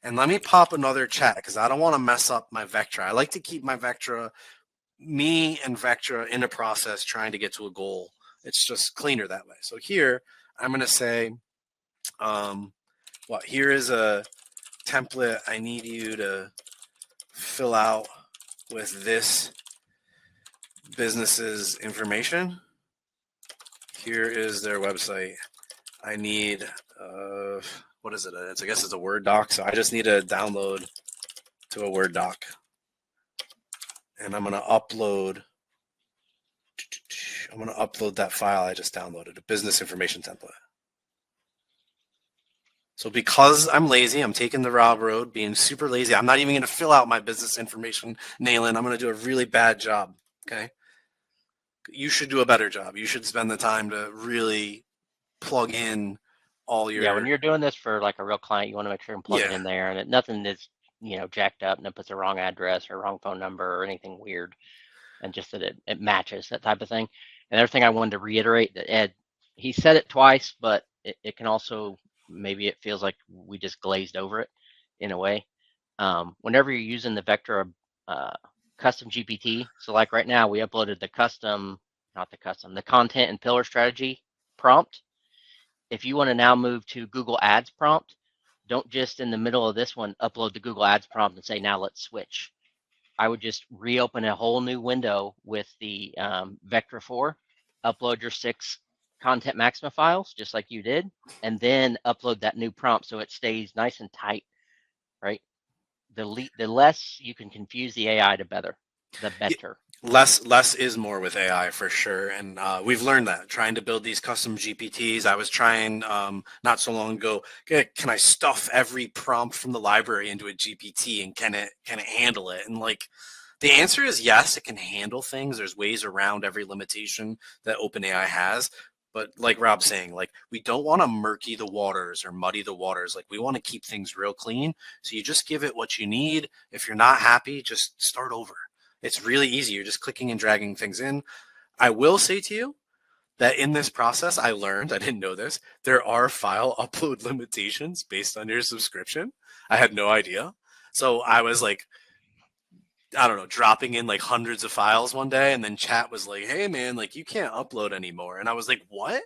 And let me pop another chat, because I don't want to mess up my VECTRA. I like to keep my VECTRA, me and VECTRA, in a process trying to get to a goal. It's just cleaner that way. So here, I'm going to say, here is a template I need you to fill out with this business's information. Here is their website. I need, what is it? I guess it's a Word doc. So I just need to download to a Word doc. And I'm going to upload that file I just downloaded, a business information template. So because I'm lazy, I'm taking the Rob road, being super lazy. I'm not even going to fill out my business information, Nayland. I'm going to do a really bad job, okay? You should do a better job. You should spend the time to really plug in all your... Yeah, when you're doing this for like a real client, you want to make sure and plug it in there, and nothing is, you know, jacked up and it puts the wrong address or wrong phone number or anything weird, and just that it matches, that type of thing. And the other thing I wanted to reiterate, that Ed, he said it twice, but it can also, maybe it feels like we just glazed over it in a way. Whenever you're using the VECTRA Custom GPT, so like right now we uploaded the the content and pillar strategy prompt. If you want to now move to Google Ads prompt, don't just in the middle of this one upload the Google Ads prompt and say, now let's switch. I would just reopen a whole new window with the VECTRA 4, upload your 6 Content Maxima files, just like you did, and then upload that new prompt so it stays nice and tight right? The less you can confuse the AI, the better. Less is more with AI for sure, and we've learned that trying to build these custom GPTs. I was trying not so long ago. Can I stuff every prompt from the library into a GPT, and can it handle it? And like, the answer is yes, it can handle things. There's ways around every limitation that OpenAI has. But like Rob's saying, like, we don't want to murky the waters or muddy the waters. Like, we want to keep things real clean. So you just give it what you need. If you're not happy, just start over. It's really easy. You're just clicking and dragging things in. I will say to you that in this process, I learned, I didn't know this, there are file upload limitations based on your subscription. I had no idea. So I was like, I don't know, dropping in like hundreds of files one day, and then chat was like, hey man, like you can't upload anymore. And I was like, what?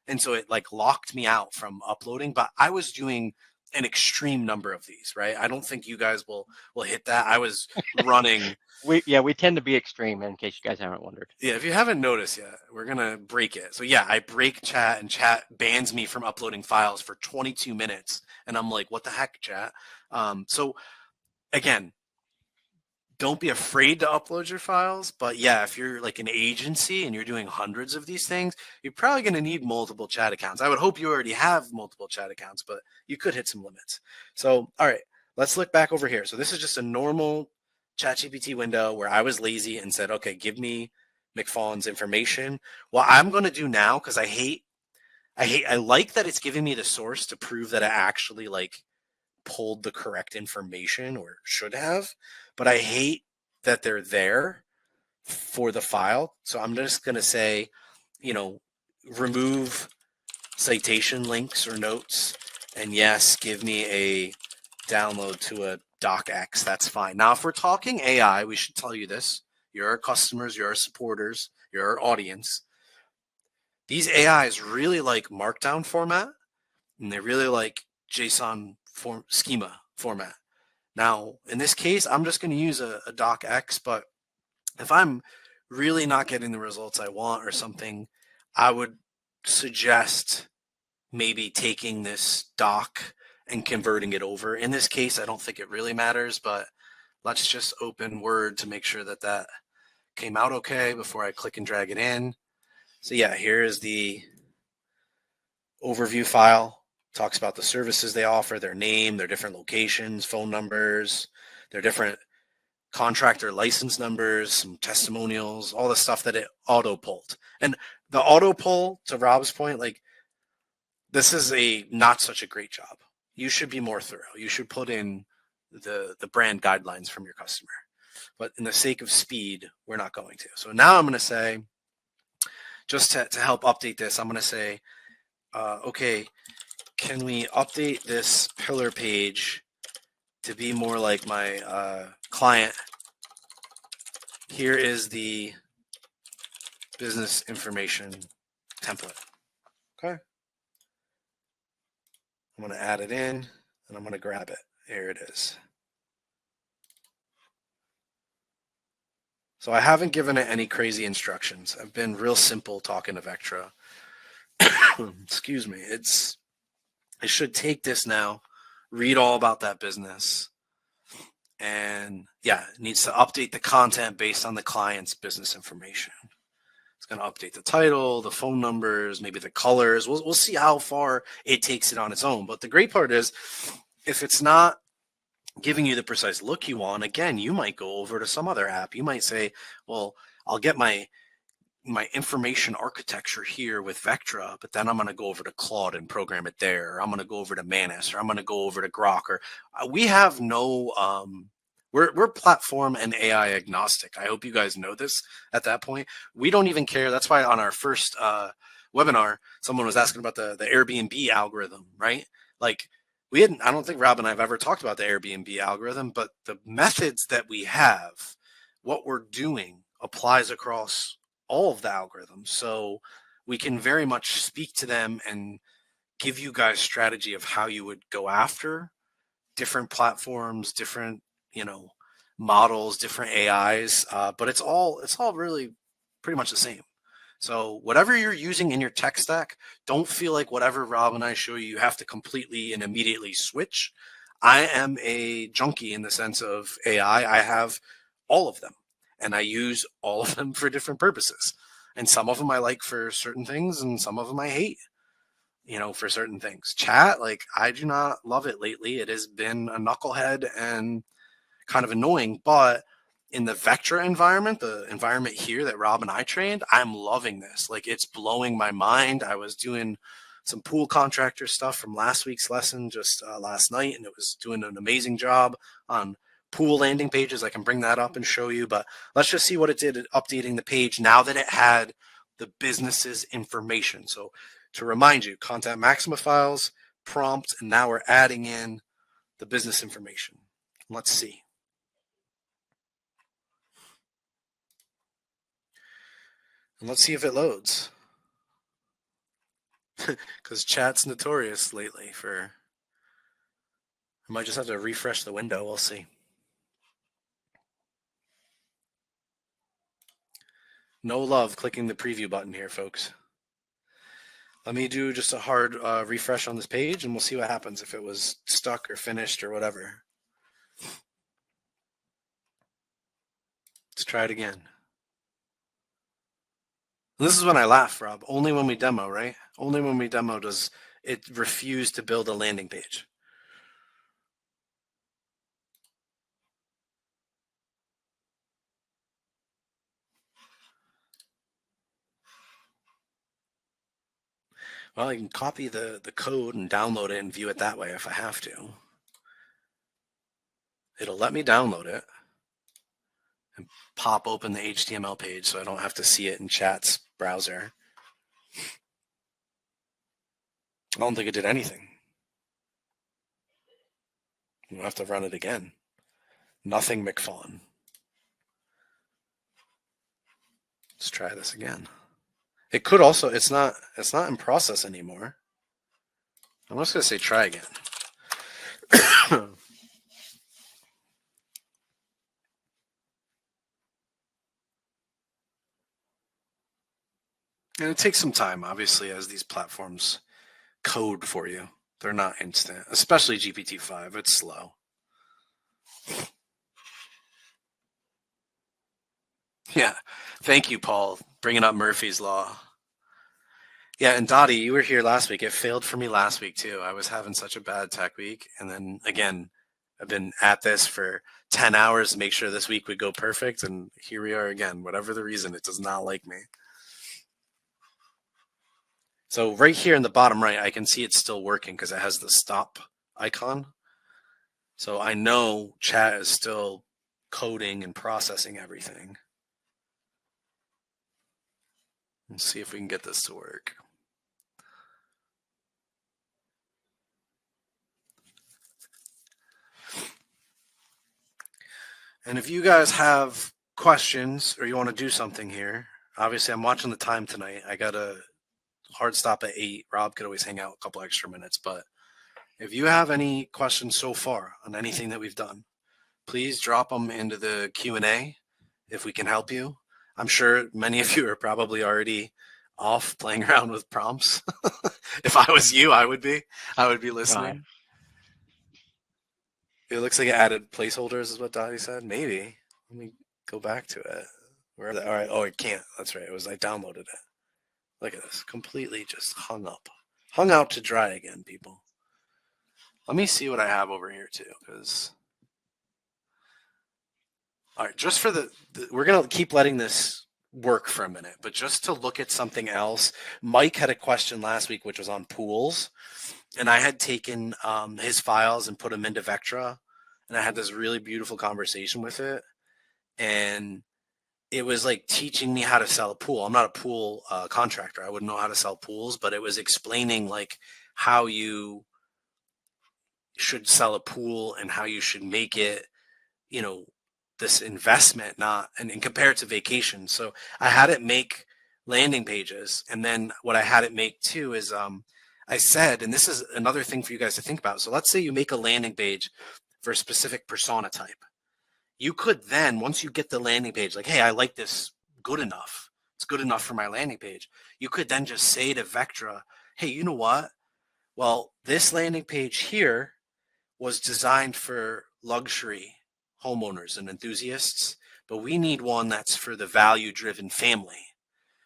And so it like locked me out from uploading, but I was doing an extreme number of these, right? I don't think you guys will hit that. I was running. We tend to be extreme, in case you guys haven't wondered. Yeah, if you haven't noticed yet, we're gonna break it. So yeah, I break chat, and chat bans me from uploading files for 22 minutes, and I'm like, what the heck, chat? So again, don't be afraid to upload your files. But yeah, if you're like an agency and you're doing hundreds of these things, you're probably going to need multiple chat accounts. I would hope you already have multiple chat accounts, but you could hit some limits. So, all right, let's look back over here. So this is just a normal ChatGPT window where I was lazy and said, okay, give me McFawn's information. What I'm going to do now, because I like that it's giving me the source to prove that I actually like pulled the correct information, or should have, but I hate that they're there for the file. So I'm just going to say, remove citation links or notes, and yes, give me a download to a docx. That's fine. Now, if we're talking AI, we should tell you this. You're our customers, you're our supporters, you're our audience. These AIs really like Markdown format, and they really like JSON schema format. Now, in this case, I'm just going to use a docx, but if I'm really not getting the results I want or something, I would suggest maybe taking this doc and converting it over. In this case, I don't think it really matters, but let's just open Word to make sure that that came out okay before I click and drag it in. So yeah, here is the overview file. Talks about the services they offer, their name, their different locations, phone numbers, their different contractor license numbers, some testimonials, all the stuff that it auto pulled. And the auto pull, to Rob's point, like, this is a not such a great job. You should be more thorough. You should put in the brand guidelines from your customer. But in the sake of speed, we're not going to. So now I'm going to say, just to help update this, I'm going to say, okay, can we update this pillar page to be more like my client? Here is the business information template. Okay. I'm going to add it in, and I'm going to grab it. Here it is. So I haven't given it any crazy instructions. I've been real simple talking to Vectra. Excuse me. I should take this now, read all about that business, and yeah, it needs to update the content based on the client's business information. It's going to update the title, the phone numbers, maybe the colors. We'll see how far it takes it on its own. But the great part is, if it's not giving you the precise look you want, again, you might go over to some other app. You might say, well, I'll get my information architecture here with Vectra, but then I'm going to go over to Claude and program it there. Or I'm going to go over to Manus, or I'm going to go over to Grok. Or we have no, we're platform and AI agnostic. I hope you guys know this at that point. We don't even care. That's why on our first webinar, someone was asking about the Airbnb algorithm, right? Like, I don't think Rob and I have ever talked about the Airbnb algorithm, but the methods that we have, what we're doing, applies across all of the algorithms. So we can very much speak to them and give you guys strategy of how you would go after different platforms, different, models, different AIs. But it's all really pretty much the same. So whatever you're using in your tech stack, don't feel like whatever Rob and I show you, you have to completely and immediately switch. I am a junkie in the sense of AI. I have all of them and I use all of them for different purposes. And some of them I like for certain things and some of them I hate, for certain things. Chat, like I do not love it lately. It has been a knucklehead and kind of annoying, but in the Vectra environment, the environment here that Rob and I trained, I'm loving this. Like it's blowing my mind. I was doing some pool contractor stuff from last week's lesson just last night, and it was doing an amazing job on pool landing pages. I can bring that up and show you, but let's just see what it did at updating the page now that it had the business's information. So to remind you, contact Maxima files, prompt, and now we're adding in the business information. Let's see. And let's see if it loads. Because chat's notorious lately for... I might just have to refresh the window. We'll see. No love clicking the preview button here, folks. Let me do just a hard refresh on this page, and we'll see what happens if it was stuck or finished or whatever. Let's try it again. This is when I laugh, Rob. Only when we demo, right? Only when we demo does it refuse to build a landing page. Well, I can copy the code and download it and view it that way if I have to. It'll let me download it and pop open the HTML page so I don't have to see it in chat's browser. I don't think it did anything. We'll have to run it again. Nothing McFawn. Let's try this again. It could also, it's not in process anymore. I'm just going to say try again. And it takes some time, obviously, as these platforms code for you. They're not instant, especially GPT-5. It's slow. Yeah. Thank you, Paul, bringing up Murphy's Law. Yeah, and Dottie, you were here last week. It failed for me last week, too. I was having such a bad tech week. And then, again, I've been at this for 10 hours to make sure this week would go perfect. And here we are again. Whatever the reason, it does not like me. So right here in the bottom right, I can see it's still working because it has the stop icon. So I know chat is still coding and processing everything. Let's see if we can get this to work. And if you guys have questions or you want to do something here, obviously I'm watching the time tonight. I got a hard stop at 8. Rob could always hang out a couple extra minutes, but if you have any questions so far on anything that we've done, please drop them into the Q&A if we can help you. I'm sure many of you are probably already off playing around with prompts. If I was you, I would be listening. Right. It looks like it added placeholders is what Dottie said. Maybe. Let me go back to it. Where? All right. Oh, it can't. That's right. I downloaded it. Look at this. Completely just hung up. Hung out to dry again, people. Let me see what I have over here too, because... All right, just for we're going to keep letting this work for a minute, but just to look at something else, Mike had a question last week, which was on pools. And I had taken his files and put them into Vectra. And I had this really beautiful conversation with it. And it was like teaching me how to sell a pool. I'm not a pool contractor. I wouldn't know how to sell pools, but it was explaining like how you should sell a pool and how you should make it, this investment, and compare it to vacation. So I had it make landing pages. And then what I had it make too is I said, and this is another thing for you guys to think about. So let's say you make a landing page for a specific persona type. You could then, once you get the landing page, like, hey, I like this good enough. It's good enough for my landing page. You could then just say to Vectra, hey, you know what? Well, this landing page here was designed for luxury homeowners and enthusiasts, but we need one that's for the value-driven family.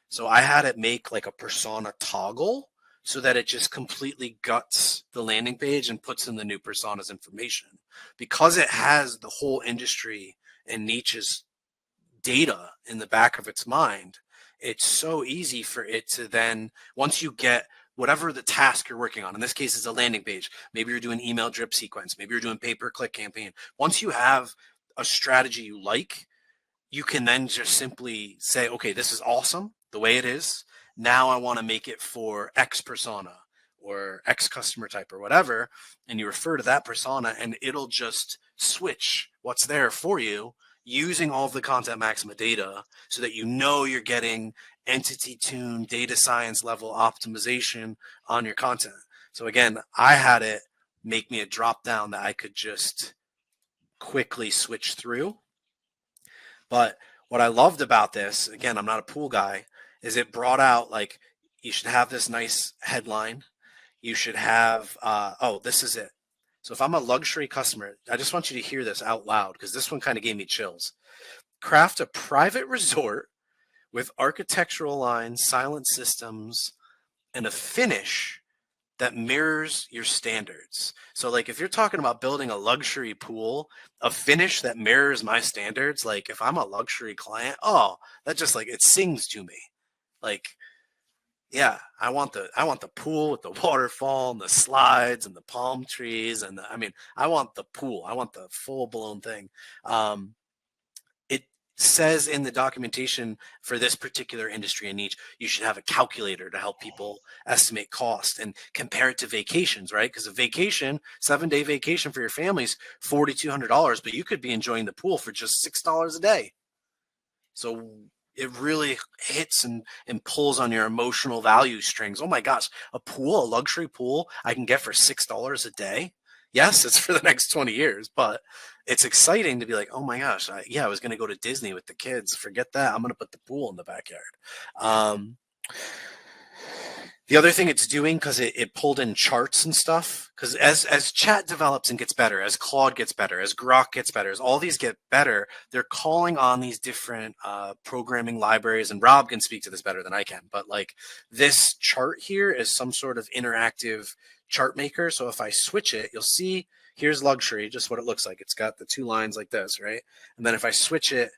So I had it make like a persona toggle so that it just completely guts the landing page and puts in the new persona's information. Because it has the whole industry and niche's data in the back of its mind, it's so easy for it to then, once you get whatever the task you're working on, in this case it's a landing page, maybe you're doing email drip sequence, maybe you're doing pay-per-click campaign. Once you have a strategy you like, you can then just simply say, okay, this is awesome the way it is. Now I want to make it for X persona or X customer type or whatever. And you refer to that persona and it'll just switch what's there for you using all of the Content Maxima data so that you know you're getting entity tuned data science level optimization on your content. So again, I had it make me a drop down that I could just quickly switch through. But what I loved about this, again, I'm not a pool guy, is it brought out like, you should have this nice headline. You should have, oh, this is it. So if I'm a luxury customer, I just want you to hear this out loud because this one kind of gave me chills. Craft a private resort with architectural lines, silent systems, and a finish that mirrors your standards. So like if you're talking about building a luxury pool, a finish that mirrors my standards, like if I'm a luxury client, oh, that just like, it sings to me. Like, yeah, I want the pool with the waterfall and the slides and the palm trees and I want the pool. I want the full blown thing. It says in the documentation for this particular industry and niche, you should have a calculator to help people estimate cost and compare it to vacations, right? Because a vacation, 7-day vacation for your family's $4,200, but you could be enjoying the pool for just $6 a day. So it really hits and pulls on your emotional value strings. Oh my gosh, a pool, a luxury pool I can get for $6 a day. Yes, it's for the next 20 years, but it's exciting to be like, oh my gosh, I was going to go to Disney with the kids. Forget that. I'm going to put the pool in the backyard. The other thing it's doing, because it pulled in charts and stuff, because as chat develops and gets better, as Claude gets better, as Grok gets better, as all these get better, they're calling on these different programming libraries, and Rob can speak to this better than I can, but like this chart here is some sort of interactive chart maker. So if I switch it, you'll see here's luxury, just what it looks like. It's got the 2 lines like this, right? And then if I switch it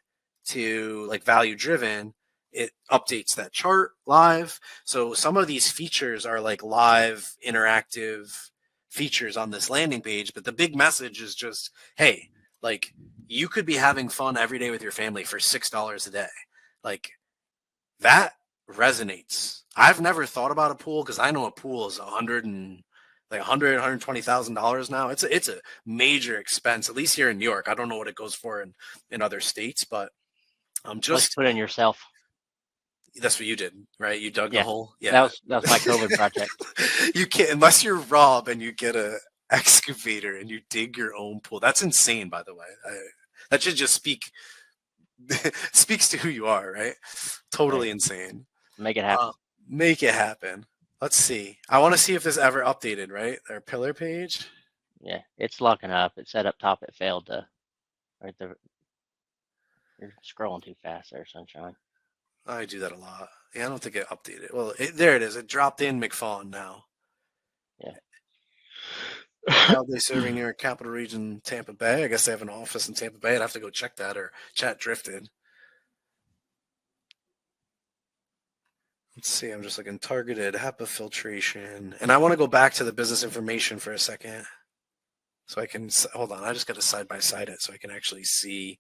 to like value driven, it updates that chart live. So some of these features are like live interactive features on this landing page, but the big message is just, hey, like you could be having fun every day with your family for $6 a day. Like that resonates. I've never thought about a pool because I know a pool is $120,000 now. It's a major expense, at least here in New York. I don't know what it goes for in other states, but Let's put in yourself. That's what you did, right? You dug the hole. Yeah, that was my COVID project. You can't, unless you're Rob and you get a excavator and you dig your own pool. That's insane, by the way. That should just speaks to who you are, right? Totally insane. Make it happen. Make it happen. Let's see. I want to see if this ever updated, right? Our pillar page. Yeah, it's locking up. It said up top it failed to. Right there. You're scrolling too fast there, Sunshine. I do that a lot. Yeah, I don't think it updated. Well, there it is. It dropped in McFawn now. Yeah. How they serving near Capital Region, Tampa Bay? I guess they have an office in Tampa Bay. I'd have to go check that, or chat drifted. Let's see. I'm just looking targeted HEPA filtration, and I want to go back to the business information for a second, so I can hold on. I just got to side by side it so I can actually see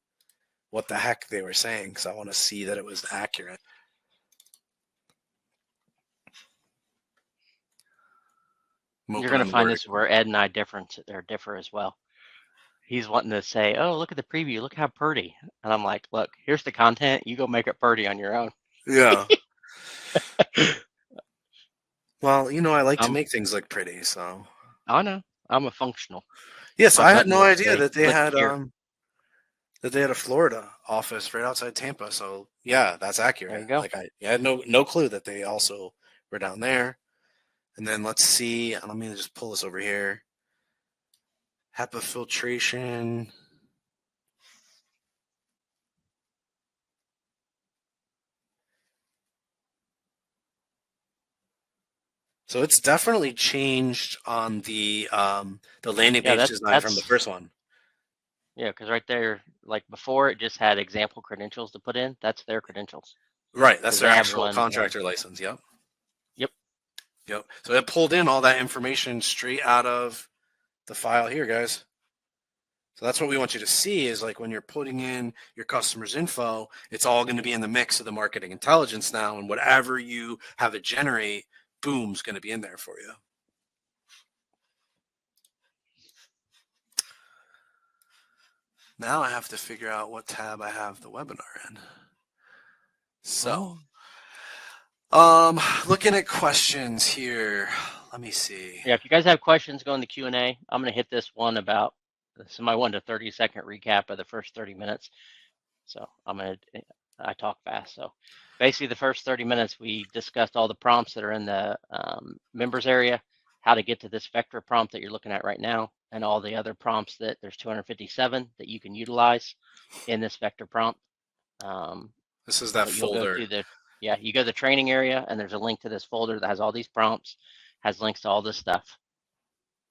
what the heck they were saying, because I want to see that it was accurate. You're going to find this where Ed and I differ as well. He's wanting to say, oh, look at the preview. Look how pretty. And I'm like, look, here's the content. You go make it pretty on your own. Yeah. Well, I like to make things look pretty, so. I know. I'm a functional. Yes, I had no idea that they had a Florida office right outside Tampa. So yeah, that's accurate. There you go. Like I had no clue that they also were down there. And then let's see. Let me just pull this over here. HEPA filtration. So it's definitely changed on the landing page design from the first one. Yeah, because right there, like before, it just had example credentials to put in. That's their credentials. Right, that's their actual contractor license. Yep. Yep. Yep. So it pulled in all that information straight out of the file here, guys. So that's what we want you to see is like when you're putting in your customer's info, it's all going to be in the mix of the marketing intelligence now, and whatever you have it generate, boom's going to be in there for you. Now I have to figure out what tab I have the webinar in. So, looking at questions here. Let me see. Yeah, if you guys have questions, go in the Q&A. I'm going to hit this one about, this is my 1 to 30-second recap of the first 30 minutes. So I talk fast. So basically the first 30 minutes, we discussed all the prompts that are in the members area, how to get to this VECTRA prompt that you're looking at right now, and all the other prompts that there's 257 that you can utilize in this VECTRA prompt. This is that folder. You go to the training area, and there's a link to this folder that has all these prompts, has links to all this stuff.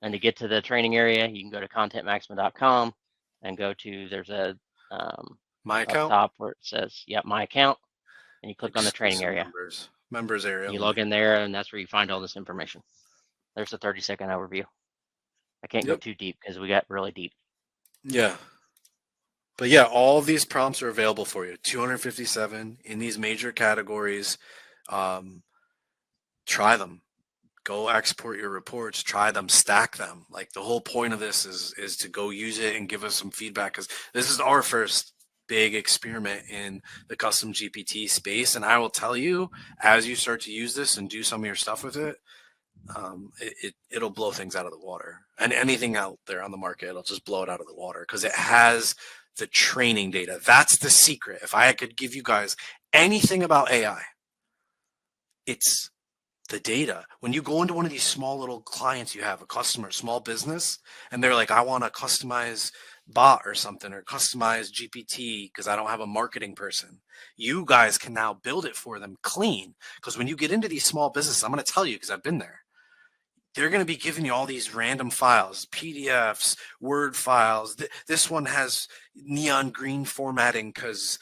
And to get to the training area, you can go to contentmaxima.com and go to, there's a my account up top where it says, my account, and you click on the training area. Members area. You log in there, and that's where you find all this information. There's a 30-second overview. I can't go too deep because we got really deep. Yeah. But yeah, all of these prompts are available for you. 257 in these major categories. Try them. Go export your reports, try them, stack them. Like the whole point of this is to go use it and give us some feedback, because this is our first big experiment in the custom GPT space. And I will tell you, as you start to use this and do some of your stuff with it, it'll blow things out of the water. And anything out there on the market, it'll just blow it out of the water because it has the training data. That's the secret. If I could give you guys anything about AI, it's the data. When you go into one of these small little clients, you have a customer, small business, and they're like, I want to customize bot or something, or customize GPT because I don't have a marketing person. You guys can now build it for them clean. Because when you get into these small businesses, I'm going to tell you because I've been there, they're going to be giving you all these random files, PDFs, Word files. This one has neon green formatting because,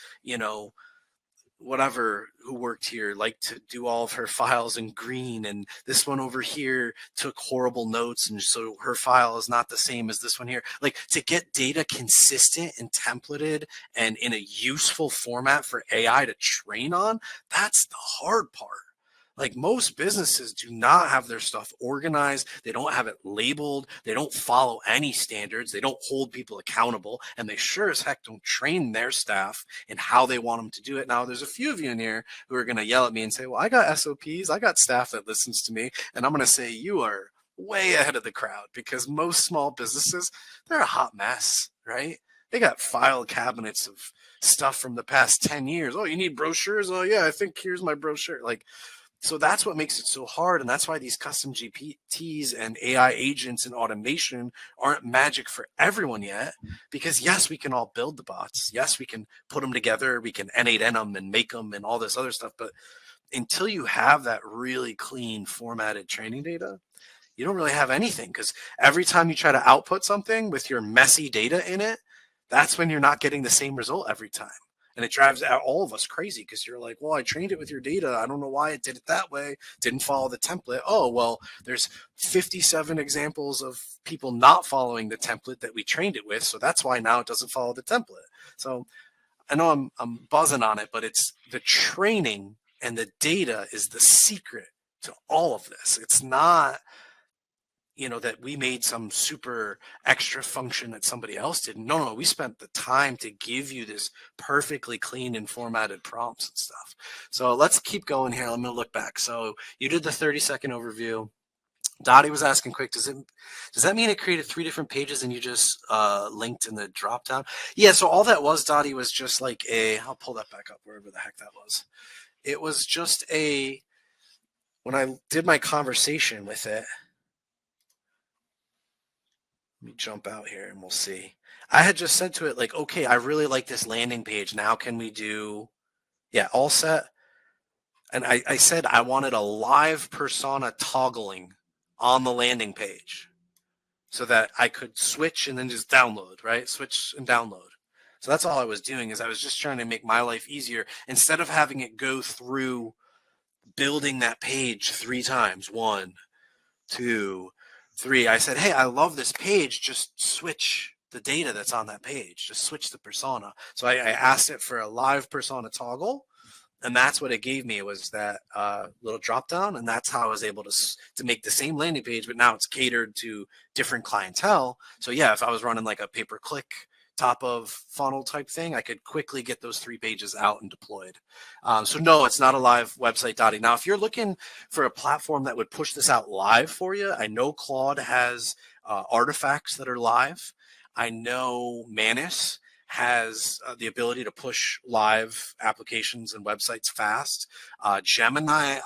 whatever who worked here liked to do all of her files in green, and this one over here took horrible notes, and so her file is not the same as this one here. Like, to get data consistent and templated and in a useful format for AI to train on, that's the hard part. Like, most businesses do not have their stuff organized. They don't have it labeled. They don't follow any standards. They don't hold people accountable. And they sure as heck don't train their staff in how they want them to do it. Now, there's a few of you in here who are going to yell at me and say, well, I got SOPs. I got staff that listens to me. And I'm going to say, you are way ahead of the crowd, because most small businesses, they're a hot mess, right? They got file cabinets of stuff from the past 10 years. Oh, you need brochures? Oh, yeah, I think here's my brochure. Like, so that's what makes it so hard. And that's why these custom GPTs and AI agents and automation aren't magic for everyone yet. Because yes, we can all build the bots. Yes, we can put them together. We can N8N them and make them and all this other stuff. But until you have that really clean formatted training data, you don't really have anything. Because every time you try to output something with your messy data in it, that's when you're not getting the same result every time. And it drives all of us crazy, because you're like, well, I trained it with your data. I don't know why it did it that way. Didn't follow the template. Oh, well, there's 57 examples of people not following the template that we trained it with. So that's why now it doesn't follow the template. So I know I'm buzzing on it, but it's the training and the data is the secret to all of this. It's not, that we made some super extra function that somebody else did. No, we spent the time to give you this perfectly clean and formatted prompts and stuff. So let's keep going here. I'm going to look back. So you did the 30-second overview. Dottie was asking quick, does that mean it created 3 different pages and you just linked in the drop down? Yeah, so all that was, Dottie, was just like I'll pull that back up wherever the heck that was. It was just when I did my conversation with it, Let me jump out here and we'll see. I had just said to it like, okay, I really like this landing page. Now can we do, yeah, all set. And I said I wanted a live persona toggling on the landing page so that I could switch and then just download, right? Switch and download. So that's all I was doing, is I was just trying to make my life easier instead of having it go through building that page 3 times. 1, 2, 3. I said, hey, I love this page. Just switch the data that's on that page. Just switch the persona. So I asked it for a live persona toggle, and that's what it gave me. It was that little drop down, and that's how I was able to make the same landing page, but now it's catered to different clientele. So yeah, if I was running like a pay-per-click top of funnel type thing, I could quickly get those 3 pages out and deployed. So no, it's not a live website, Dottie. Now, if you're looking for a platform that would push this out live for you, I know Claude has artifacts that are live. I know Manus has the ability to push live applications and websites fast. Gemini,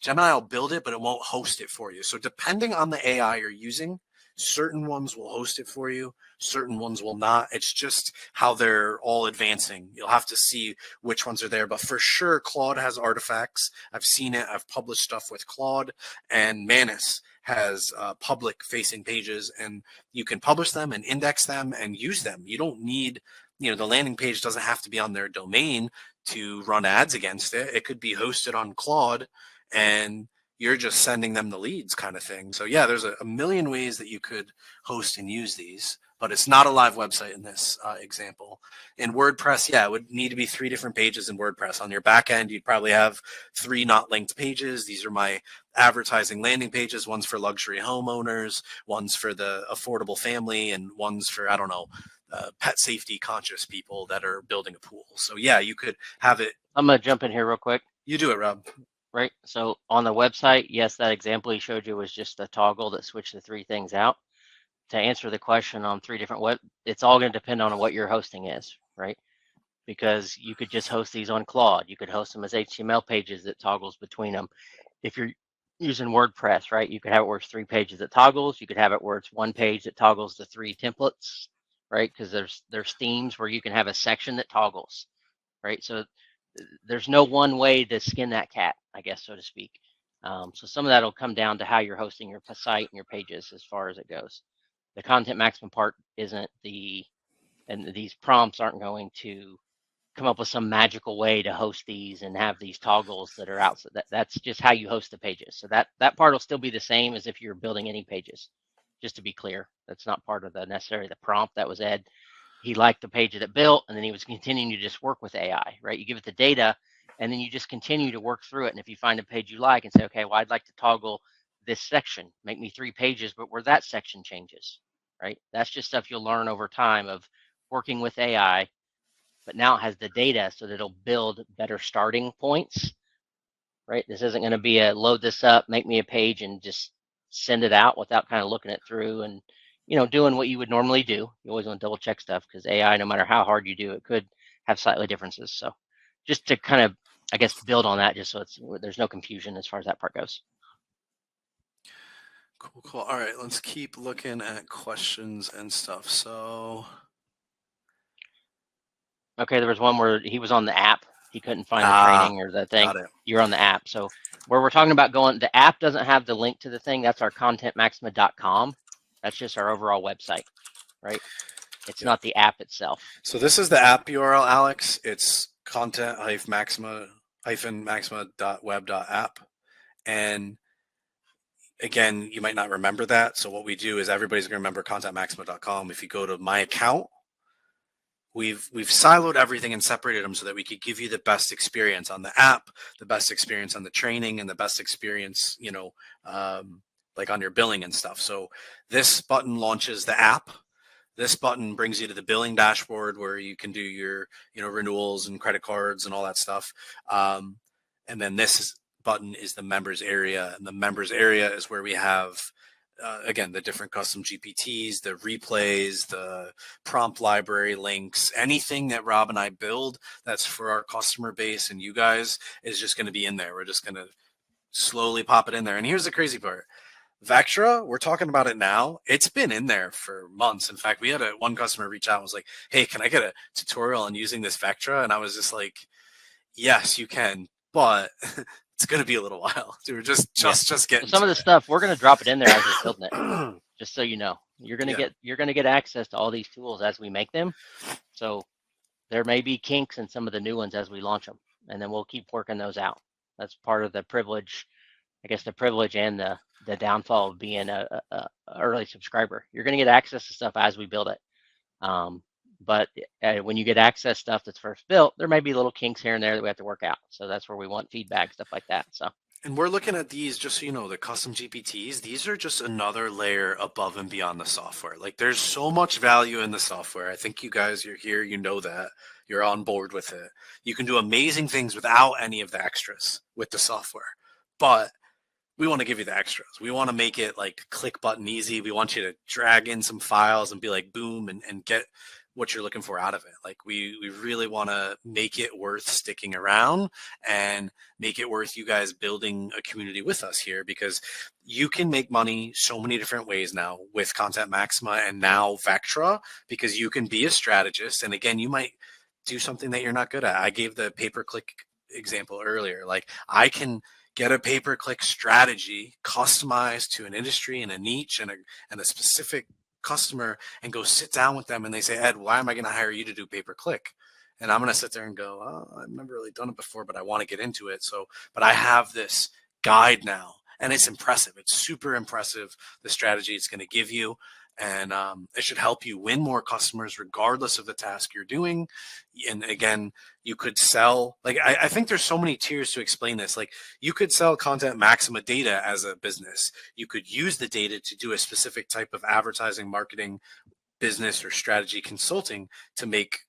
Gemini will build it, but it won't host it for you. So depending on the AI you're using, certain ones will host it for you, certain ones will not. It's just how they're all advancing. You'll have to see which ones are there, but for sure, Claude has artifacts. I've seen it. I've published stuff with Claude, and Manus has public facing pages, and you can publish them and index them and use them. You don't need, the landing page doesn't have to be on their domain to run ads against it. It could be hosted on Claude, and you're just sending them the leads kind of thing. So yeah, there's a million ways that you could host and use these, but it's not a live website in this example. In WordPress, yeah, it would need to be 3 different pages in WordPress. On your back end, you'd probably have 3 not linked pages. These are my advertising landing pages. One's for luxury homeowners, one's for the affordable family, and one's for, I don't know, pet safety conscious people that are building a pool. So yeah, you could have it. I'm going to jump in here real quick. You do it, Rob. Right. So on the website, yes, that example he showed you was just a toggle that switched the 3 things out. To answer the question on 3 different it's all going to depend on what your hosting is, right? Because you could just host these on Claude. You could host them as HTML pages that toggles between them. If you're using WordPress, right, you could have it where it's 3 pages that toggles. You could have it where it's 1 page that toggles the 3 templates, right? Because there's themes where you can have a section that toggles, right? So there's no one way to skin that cat, I guess, so to speak. So some of that will come down to how you're hosting your site and your pages as far as it goes. The content maximum part isn't and these prompts aren't going to come up with some magical way to host these and have these toggles that are out. So that's just how you host the pages. So that part will still be the same as if you're building any pages, just to be clear. That's not part of necessarily the prompt. That was Ed. He liked the page that it built, and then he was continuing to just work with AI, right? You give it the data, and then you just continue to work through it. And if you find a page you like and say, okay, well, I'd like to toggle this section, make me 3 pages, but where that section changes, right? That's just stuff you'll learn over time of working with AI, but now it has the data so that it'll build better starting points, right? This isn't going to be a load this up, make me a page, and just send it out without kind of looking it through and doing what you would normally do. You always want to double check stuff because AI, no matter how hard you do, it could have slightly differences. So just to kind of, I guess, build on that, just so there's no confusion as far as that part goes. Cool. All right, let's keep looking at questions and stuff. So, okay, there was one where he was on the app. He couldn't find the training or the thing. You're on the app. So where we're talking about going, the app doesn't have the link to the thing. That's our contentmaxima.com. That's just our overall website, right? It's not the app itself. So this is the app URL, Alex. It's content-maxima.web.app. And again, you might not remember that. So what we do is everybody's going to remember contentmaxima.com. If you go to my account, we've siloed everything and separated them so that we could give you the best experience on the app, the best experience on the training, and the best experience, like on your billing and stuff. So this button launches the app. This button brings you to the billing dashboard where you can do your, renewals and credit cards and all that stuff. And then this button is the members area, and the members area is where we have, again, the different custom GPTs, the replays, the prompt library links, anything that Rob and I build that's for our customer base and you guys is just going to be in there. We're just going to slowly pop it in there. And here's the crazy part. VECTRA, we're talking about it now. It's been in there for months. In fact, we had one customer reach out and was like, "Hey, can I get a tutorial on using this VECTRA?" And I was just like, "Yes, you can, but it's going to be a little while." So we're just getting some of the stuff we're going to drop it in there as we're building it. Just so you know, you're going to get access to all these tools as we make them. So there may be kinks in some of the new ones as we launch them, and then we'll keep working those out. That's part of the privilege, I guess, the privilege and the downfall of being a early subscriber. You're going to get access to stuff as we build it. But when you get access stuff that's first built, there may be little kinks here and there that we have to work out. So that's where we want feedback, stuff like that. So. And we're looking at these, just so you know, the custom GPTs, these are just another layer above and beyond the software. Like there's so much value in the software. I think you guys, you're here, you know that. You're on board with it. You can do amazing things without any of the extras with the software. But we want to give you the extras. We want to make it like click button easy. We want you to drag in some files and be like, boom, and get what you're looking for out of it. Like we really want to make it worth sticking around and make it worth you guys building a community with us here, because you can make money so many different ways now with Content Maxima and now VECTRA, because you can be a strategist. And again, you might do something that you're not good at. I gave the pay-per-click example earlier. Like I can get a pay-per-click strategy customized to an industry and a niche and a specific customer, and go sit down with them and they say, "Ed, why am I going to hire you to do pay-per-click?" And I'm going to sit there and go, "Oh, I've never really done it before, but I want to get into it." So, but I have this guide now, and it's impressive. It's super impressive, the strategy it's going to give you. And it should help you win more customers regardless of the task you're doing. And again, you could sell, like, I think there's so many tiers to explain this. Like you could sell Content Maxima data as a business. You could use the data to do a specific type of advertising, marketing, business, or strategy consulting to make,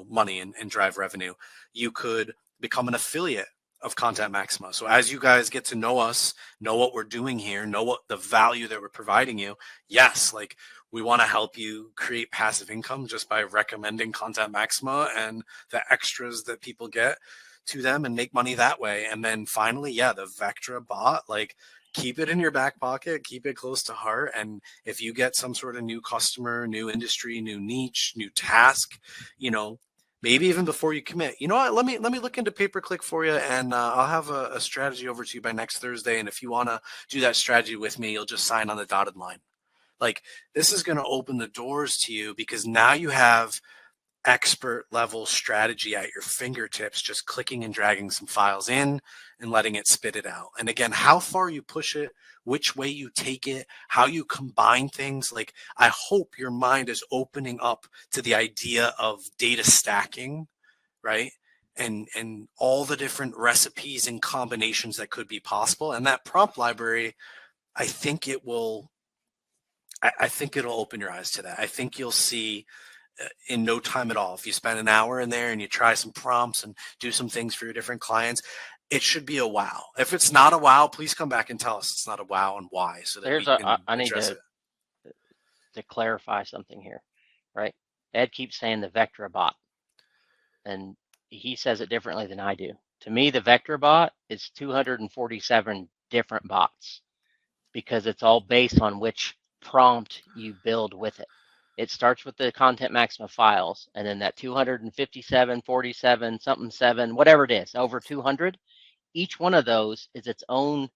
money and drive revenue. You could become an affiliate of Content Maxima. So as you guys get to know us, know what we're doing here, know what the value that we're providing you, yes, like we want to help you create passive income just by recommending Content Maxima and the extras that people get to them and make money that way. And then finally, the VECTRA bot, like keep it in your back pocket, keep it close to heart. And if you get some sort of new customer, new industry, new niche, new task, maybe even before you commit, you know what, let me look into pay-per-click for you, and I'll have a strategy over to you by next Thursday. And if you want to do that strategy with me, you'll just sign on the dotted line. Like this is going to open the doors to you, because now you have expert level strategy at your fingertips, just clicking and dragging some files in and letting it spit it out. And again, how far you push it, which way you take it, how you combine things. Like I hope your mind is opening up to the idea of data stacking, right? And all the different recipes and combinations that could be possible. And that prompt library, I think it'll open your eyes to that. I think you'll see in no time at all, if you spend an hour in there and you try some prompts and do some things for your different clients, it should be a wow. If it's not a wow, please come back and tell us it's not a wow and why, so that I need to clarify something here, right? Ed keeps saying the VECTRA bot, and he says it differently than I do. To me, the VECTRA bot is 247 different bots, because it's all based on which prompt you build with it. It starts with the Content Maxima files, and then that 257, 47, something 7, whatever it is, over 200. Each one of those is its own,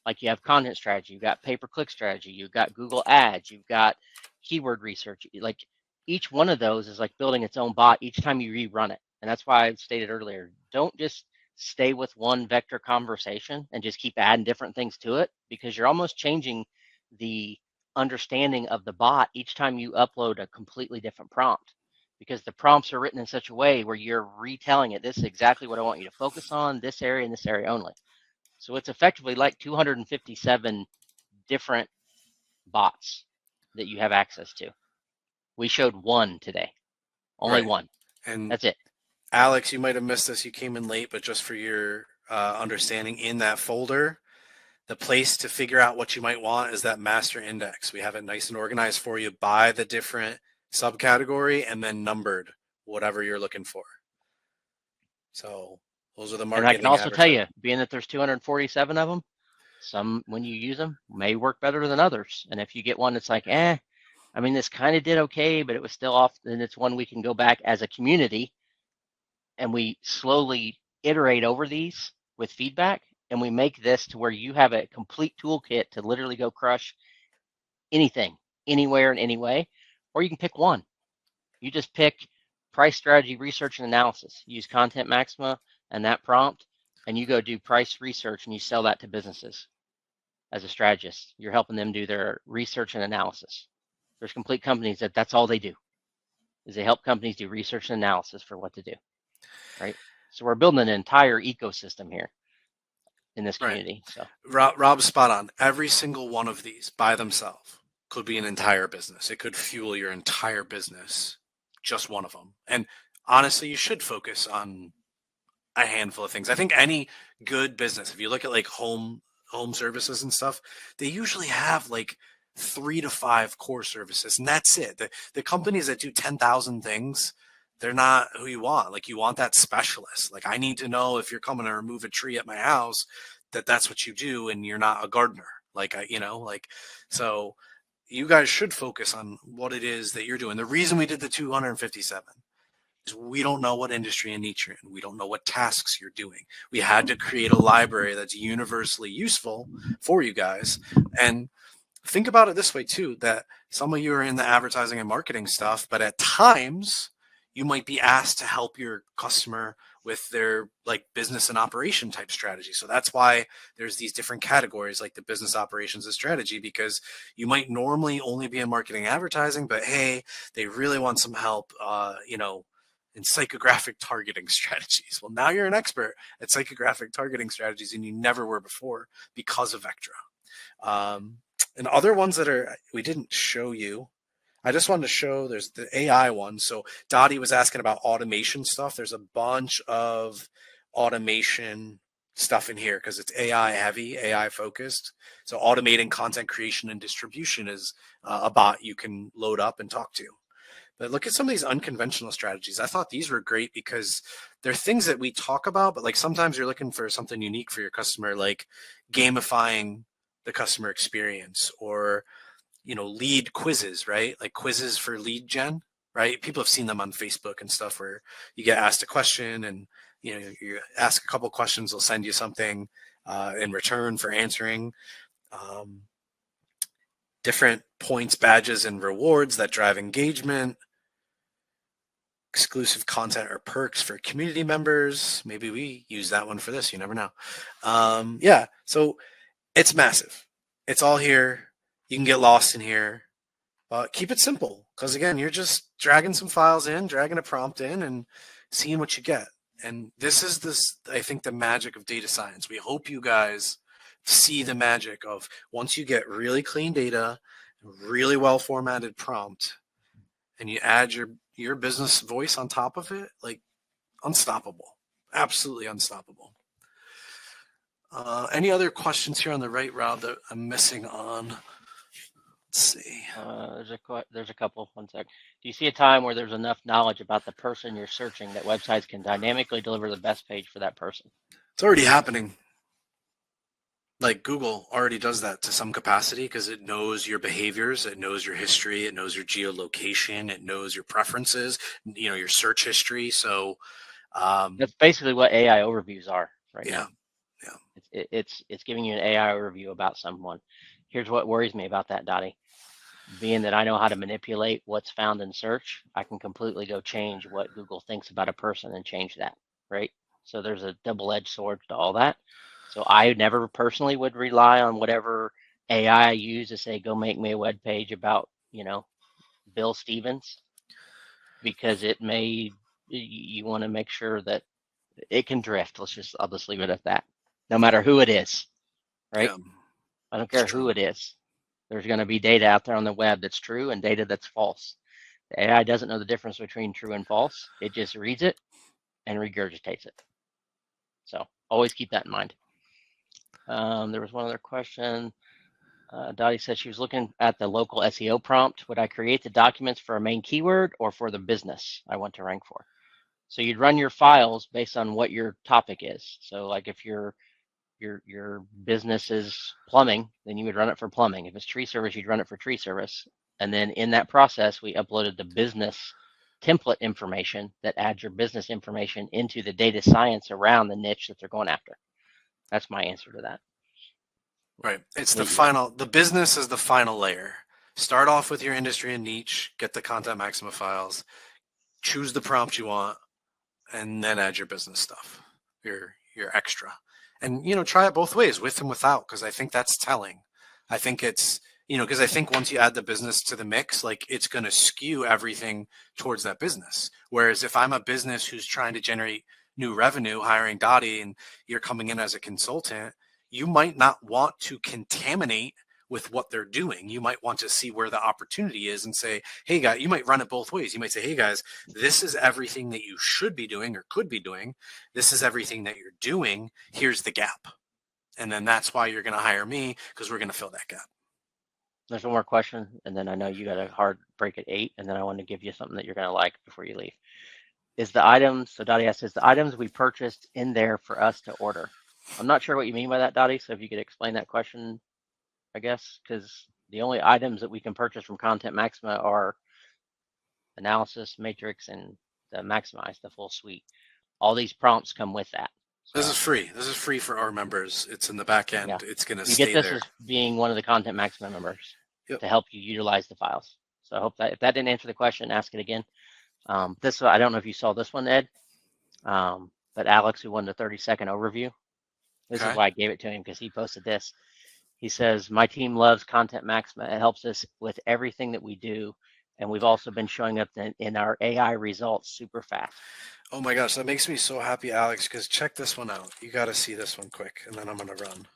like you have content strategy, you've got pay-per-click strategy, you've got Google Ads, you've got keyword research. Like each one of those is like building its own bot each time you rerun it. And that's why I stated earlier, don't just stay with one vector conversation and just keep adding different things to it, because you're almost changing the understanding of the bot each time you upload a completely different prompt, because the prompts are written in such a way where you're retelling it. This is exactly what I want you to focus on, this area and this area only. So it's effectively like 257 different bots that you have access to. We showed one today, only one, and that's it. Alex, you might have missed this. You came in late, but just for your understanding, in that folder, the place to figure out what you might want is that master index. We have it nice and organized for you by the different subcategory and then numbered whatever you're looking for. So those are the marketing. And I can also tell you, being that there's 247 of them, Some, when you use them, may work better than others. And if you get one that's like, I mean, this kind of did okay, but it was still off, then it's one we can go back as a community and we slowly iterate over these with feedback. And we make this to where you have a complete toolkit to literally go crush anything, anywhere, and any way. Or you can pick one. You just pick price strategy, research, and analysis. Use Content Maxima and that prompt, and you go do price research and you sell that to businesses. As a strategist, you're helping them do their research and analysis. There's complete companies that's all they do, is they help companies do research and analysis for what to do, right? So we're building an entire ecosystem here in this community. Right. So Rob's spot on. Every single one of these by themselves could be an entire business. It could fuel your entire business, just one of them. And honestly, you should focus on a handful of things. I think any good business, if you look at like home services and stuff, they usually have like 3 to 5 core services, and that's it. The companies that do 10,000 things, they're not who you want. Like, you want that specialist. Like, I need to know if you're coming to remove a tree at my house, that's what you do, and you're not a gardener. Like, so you guys should focus on what it is that you're doing. The reason we did the 257 is we don't know what industry and niche you're in. We don't know what tasks you're doing. We had to create a library that's universally useful for you guys. And think about it this way too, that some of you are in the advertising and marketing stuff, but at times you might be asked to help your customer with their like business and operation type strategy. So that's why there's these different categories like the business operations and strategy, because you might normally only be in marketing and advertising, but hey, they really want some help, in psychographic targeting strategies. Well, now you're an expert at psychographic targeting strategies, and you never were before because of VECTRA. And other ones that we didn't show you, I just wanted to show, there's the AI one. So Dottie was asking about automation stuff. There's a bunch of automation stuff in here because it's AI heavy, AI focused. So automating content creation and distribution is a bot you can load up and talk to. But look at some of these unconventional strategies. I thought these were great because they're things that we talk about, but like sometimes you're looking for something unique for your customer, like gamifying the customer experience, or lead quizzes, right? Like quizzes for lead gen, right? People have seen them on Facebook and stuff where you get asked a question and you ask a couple questions, they'll send you something in return for answering. Different points, badges, and rewards that drive engagement. Exclusive content or perks for community members. Maybe we use that one for this. You never know. Yeah, so it's massive. It's all here. You can get lost in here, but keep it simple, because again, you're just dragging some files in, dragging a prompt in, and seeing what you get. And this is I think, the magic of data science. We hope you guys see the magic of once you get really clean data, really well formatted prompt, and you add your business voice on top of it, like unstoppable, absolutely unstoppable. Any other questions here on the right, Rob, that I'm missing on? Let's see. There's a couple. One sec. Do you see a time where there's enough knowledge about the person you're searching that websites can dynamically deliver the best page for that person? It's already happening. Like Google already does that to some capacity because it knows your behaviors, it knows your history, it knows your geolocation, it knows your preferences, your search history. So that's basically what AI overviews are right now. Yeah. It's giving you an AI overview about someone. Here's what worries me about that, Dottie. Being that I know how to manipulate what's found in search, I can completely go change what Google thinks about a person and change that, right? So there's a double-edged sword to all that. So I never personally would rely on whatever AI I use to say, go make me a web page about, Bill Stevens, because you want to make sure that it can drift. I'll just leave it at that. No matter who it is, right? Yeah, I don't care who it is. There's going to be data out there on the web that's true and data that's false. The AI doesn't know the difference between true and false. It just reads it and regurgitates it. So always keep that in mind. There was one other question. Dottie said she was looking at the local SEO prompt. Would I create the documents for a main keyword or for the business I want to rank for? So you'd run your files based on what your topic is. So like if your your business is plumbing, then you would run it for plumbing. If it's tree service, you'd run it for tree service. And then in that process, we uploaded the business template information that adds your business information into the data science around the niche that they're going after. That's my answer to that. Right. It's the business is the final layer. Start off with your industry and niche, get the Content Maxima files, choose the prompt you want, and then add your business stuff, your extra. And, try it both ways, with and without, because I think that's telling. I think it's, because I think once you add the business to the mix, like, it's going to skew everything towards that business. Whereas if I'm a business who's trying to generate new revenue, hiring B.A.D, and you're coming in as a consultant, you might not want to contaminate with what they're doing. You might want to see where the opportunity is and say, hey guys, you might run it both ways. You might say, hey guys, this is everything that you should be doing or could be doing. This is everything that you're doing. Here's the gap. And then that's why you're going to hire me, because we're going to fill that gap. There's one more question, and then I know you got a hard break at 8, and then I want to give you something that you're going to like before you leave. Is the items, so Dottie asks, is the items we purchased in there for us to order? I'm not sure what you mean by that, Dottie, so if you could explain that question, I guess, because the only items that we can purchase from Content Maxima are analysis, matrix, and the maximize, the full suite. All these prompts come with that. So, this is free. This is free for our members. It's in the back end. Yeah. It's going to stay there. You get this as being one of the Content Maxima members to help you utilize the files. So I hope that if that didn't answer the question, ask it again. This, I don't know if you saw this one, Ed, but Alex, who won the 30-second overview, this is why I gave it to him, because he posted this. He says, my team loves Content Maxima. It helps us with everything that we do. And we've also been showing up in our AI results super fast. Oh my gosh, that makes me so happy, Alex, because check this one out. You got to see this one quick, and then I'm going to run.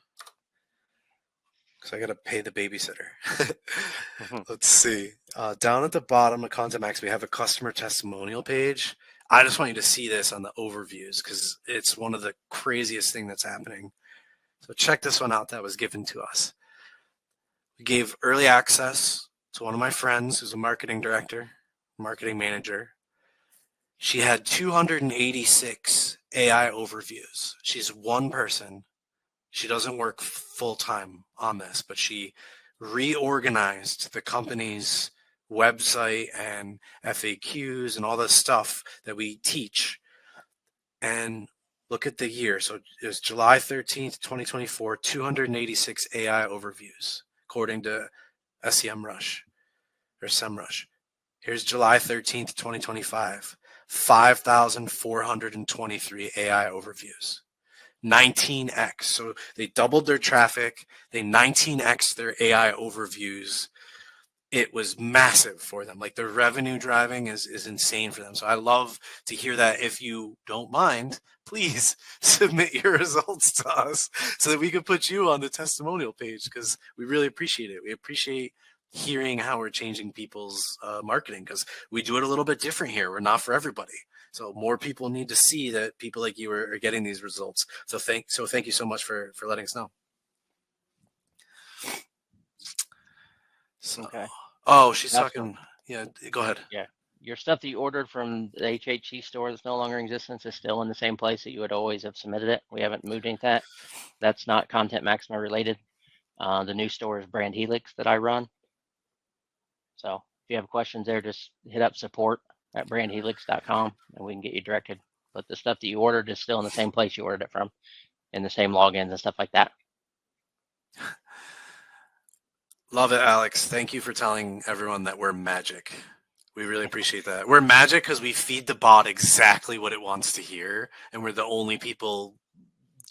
Because I got to pay the babysitter. Let's see. Down at the bottom of Content Max, we have a customer testimonial page. I just want you to see this on the overviews, because it's one of the craziest things that's happening. So check this one out that was given to us. We gave early access to one of my friends who's a marketing director, marketing manager. She had 286 AI overviews. She's one person. She doesn't work full-time on this, but she reorganized the company's website and FAQs and all the stuff that we teach. And look at the year. So it was July 13th, 2024, 286 AI overviews, according to SEMrush or SEMrush. Here's July 13th, 2025, 5,423 AI overviews. 19x. So they doubled their traffic. They 19x their AI overviews. It was massive for them. Like, the revenue driving is insane for them. So I love to hear that. If you don't mind, please submit your results to us so that we can put you on the testimonial page, because we really appreciate it. We appreciate hearing how we're changing people's marketing, because we do it a little bit different here. We're not for everybody. So more people need to see that people like you are getting these results. So thank you so much for letting us know. So, okay. Oh, she's talking. Yeah, go ahead. Yeah. Your stuff that you ordered from the HHC store that's no longer in existence is still in the same place that you would always have submitted it. We haven't moved into that. That's not Content Maxima related. The new store is Brand Helix that I run. So if you have questions there, just hit up support@brandhelix.com and we can get you directed. But the stuff that you ordered is still in the same place you ordered it from, in the same logins and stuff like that. Love it, Alex. Thank you for telling everyone that we're magic. We really appreciate that. We're magic because we feed the bot exactly what it wants to hear, and we're the only people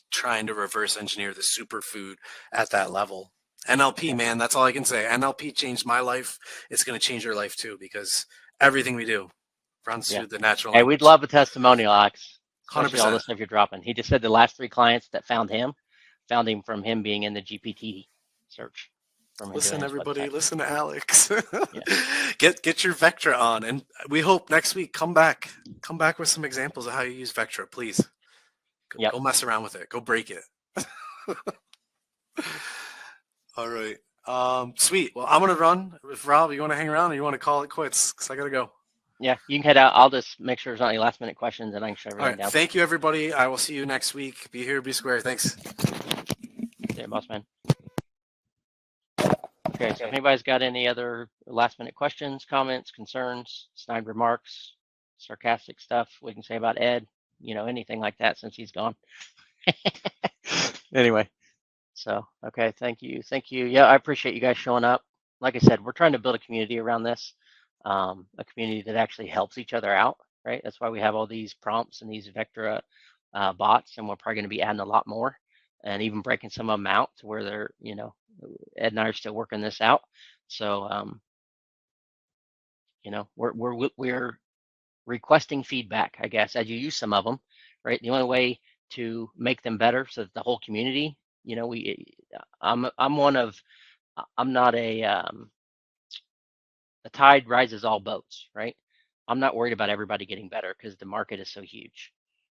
trying to reverse engineer the superfood at that level. NLP, man, that's all I can say. NLP changed my life. It's going to change your life too, because everything we do runs through the natural language. Hey, we'd love a testimonial, Alex. 100%. All the stuff you're dropping. He just said the last 3 clients that found him from him being in the GPT search. Listen, everybody, listen to Alex. Get your VECTRA on, and we hope next week come back with some examples of how you use VECTRA, please. Go mess around with it. Go break it. All right. Sweet. Well, I'm gonna run. If Rob, you want to hang around, or you want to call it quits? Because I gotta go. Yeah, you can head out. I'll just make sure there's not any last minute questions, and I can shut everything down. Thank you, everybody. I will see you next week. Be here, be square. Thanks. it, boss man. Okay, so if anybody's got any other last minute questions, comments, concerns, snide remarks, sarcastic stuff we can say about Ed, you know, anything like that since he's gone. Anyway, so, okay, thank you. Thank you. Yeah, I appreciate you guys showing up. Like I said, we're trying to build a community around this, a community that actually helps each other out, right? That's why we have all these prompts and these VECTRA bots, and we're probably going to be adding a lot more and even breaking some of them out to where they're, you know, Ed and I are still working this out. So, you know, we're requesting feedback, I guess, as you use some of them, right? The only way to make them better so that the whole community, you know, I'm not the tide rises all boats, right? I'm not worried about everybody getting better because the market is so huge,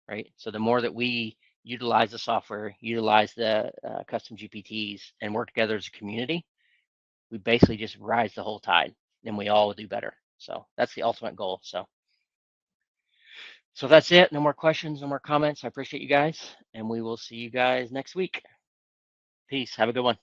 right? So the more that we utilize the software, utilize the custom GPTs, and work together as a community, we basically just rise the whole tide, and we all do better. So that's the ultimate goal. So that's it. No more questions, no more comments. I appreciate you guys, and we will see you guys next week. Peace. Have a good one.